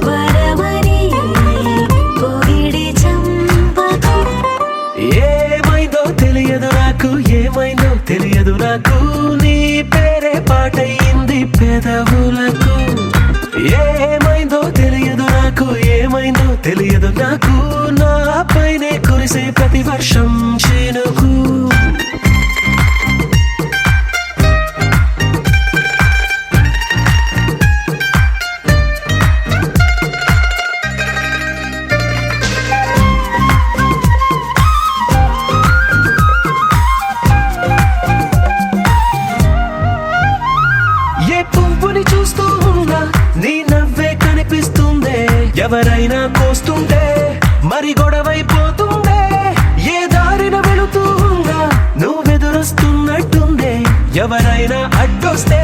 C: వరమని పొగిడి చంపకు
A: ఏమైందో తెలియదు నాకు ఏమైందో తెలియదు నాకు నీ పేరే పాటయింది పెదవులకు ఏమైందో తెలియదు నాకు ఏమైందో తెలియదు నాకు నా పైనే కురిసే ప్రతి వర్షం చినుకు
D: ఎవరైనా అడ్డొస్తే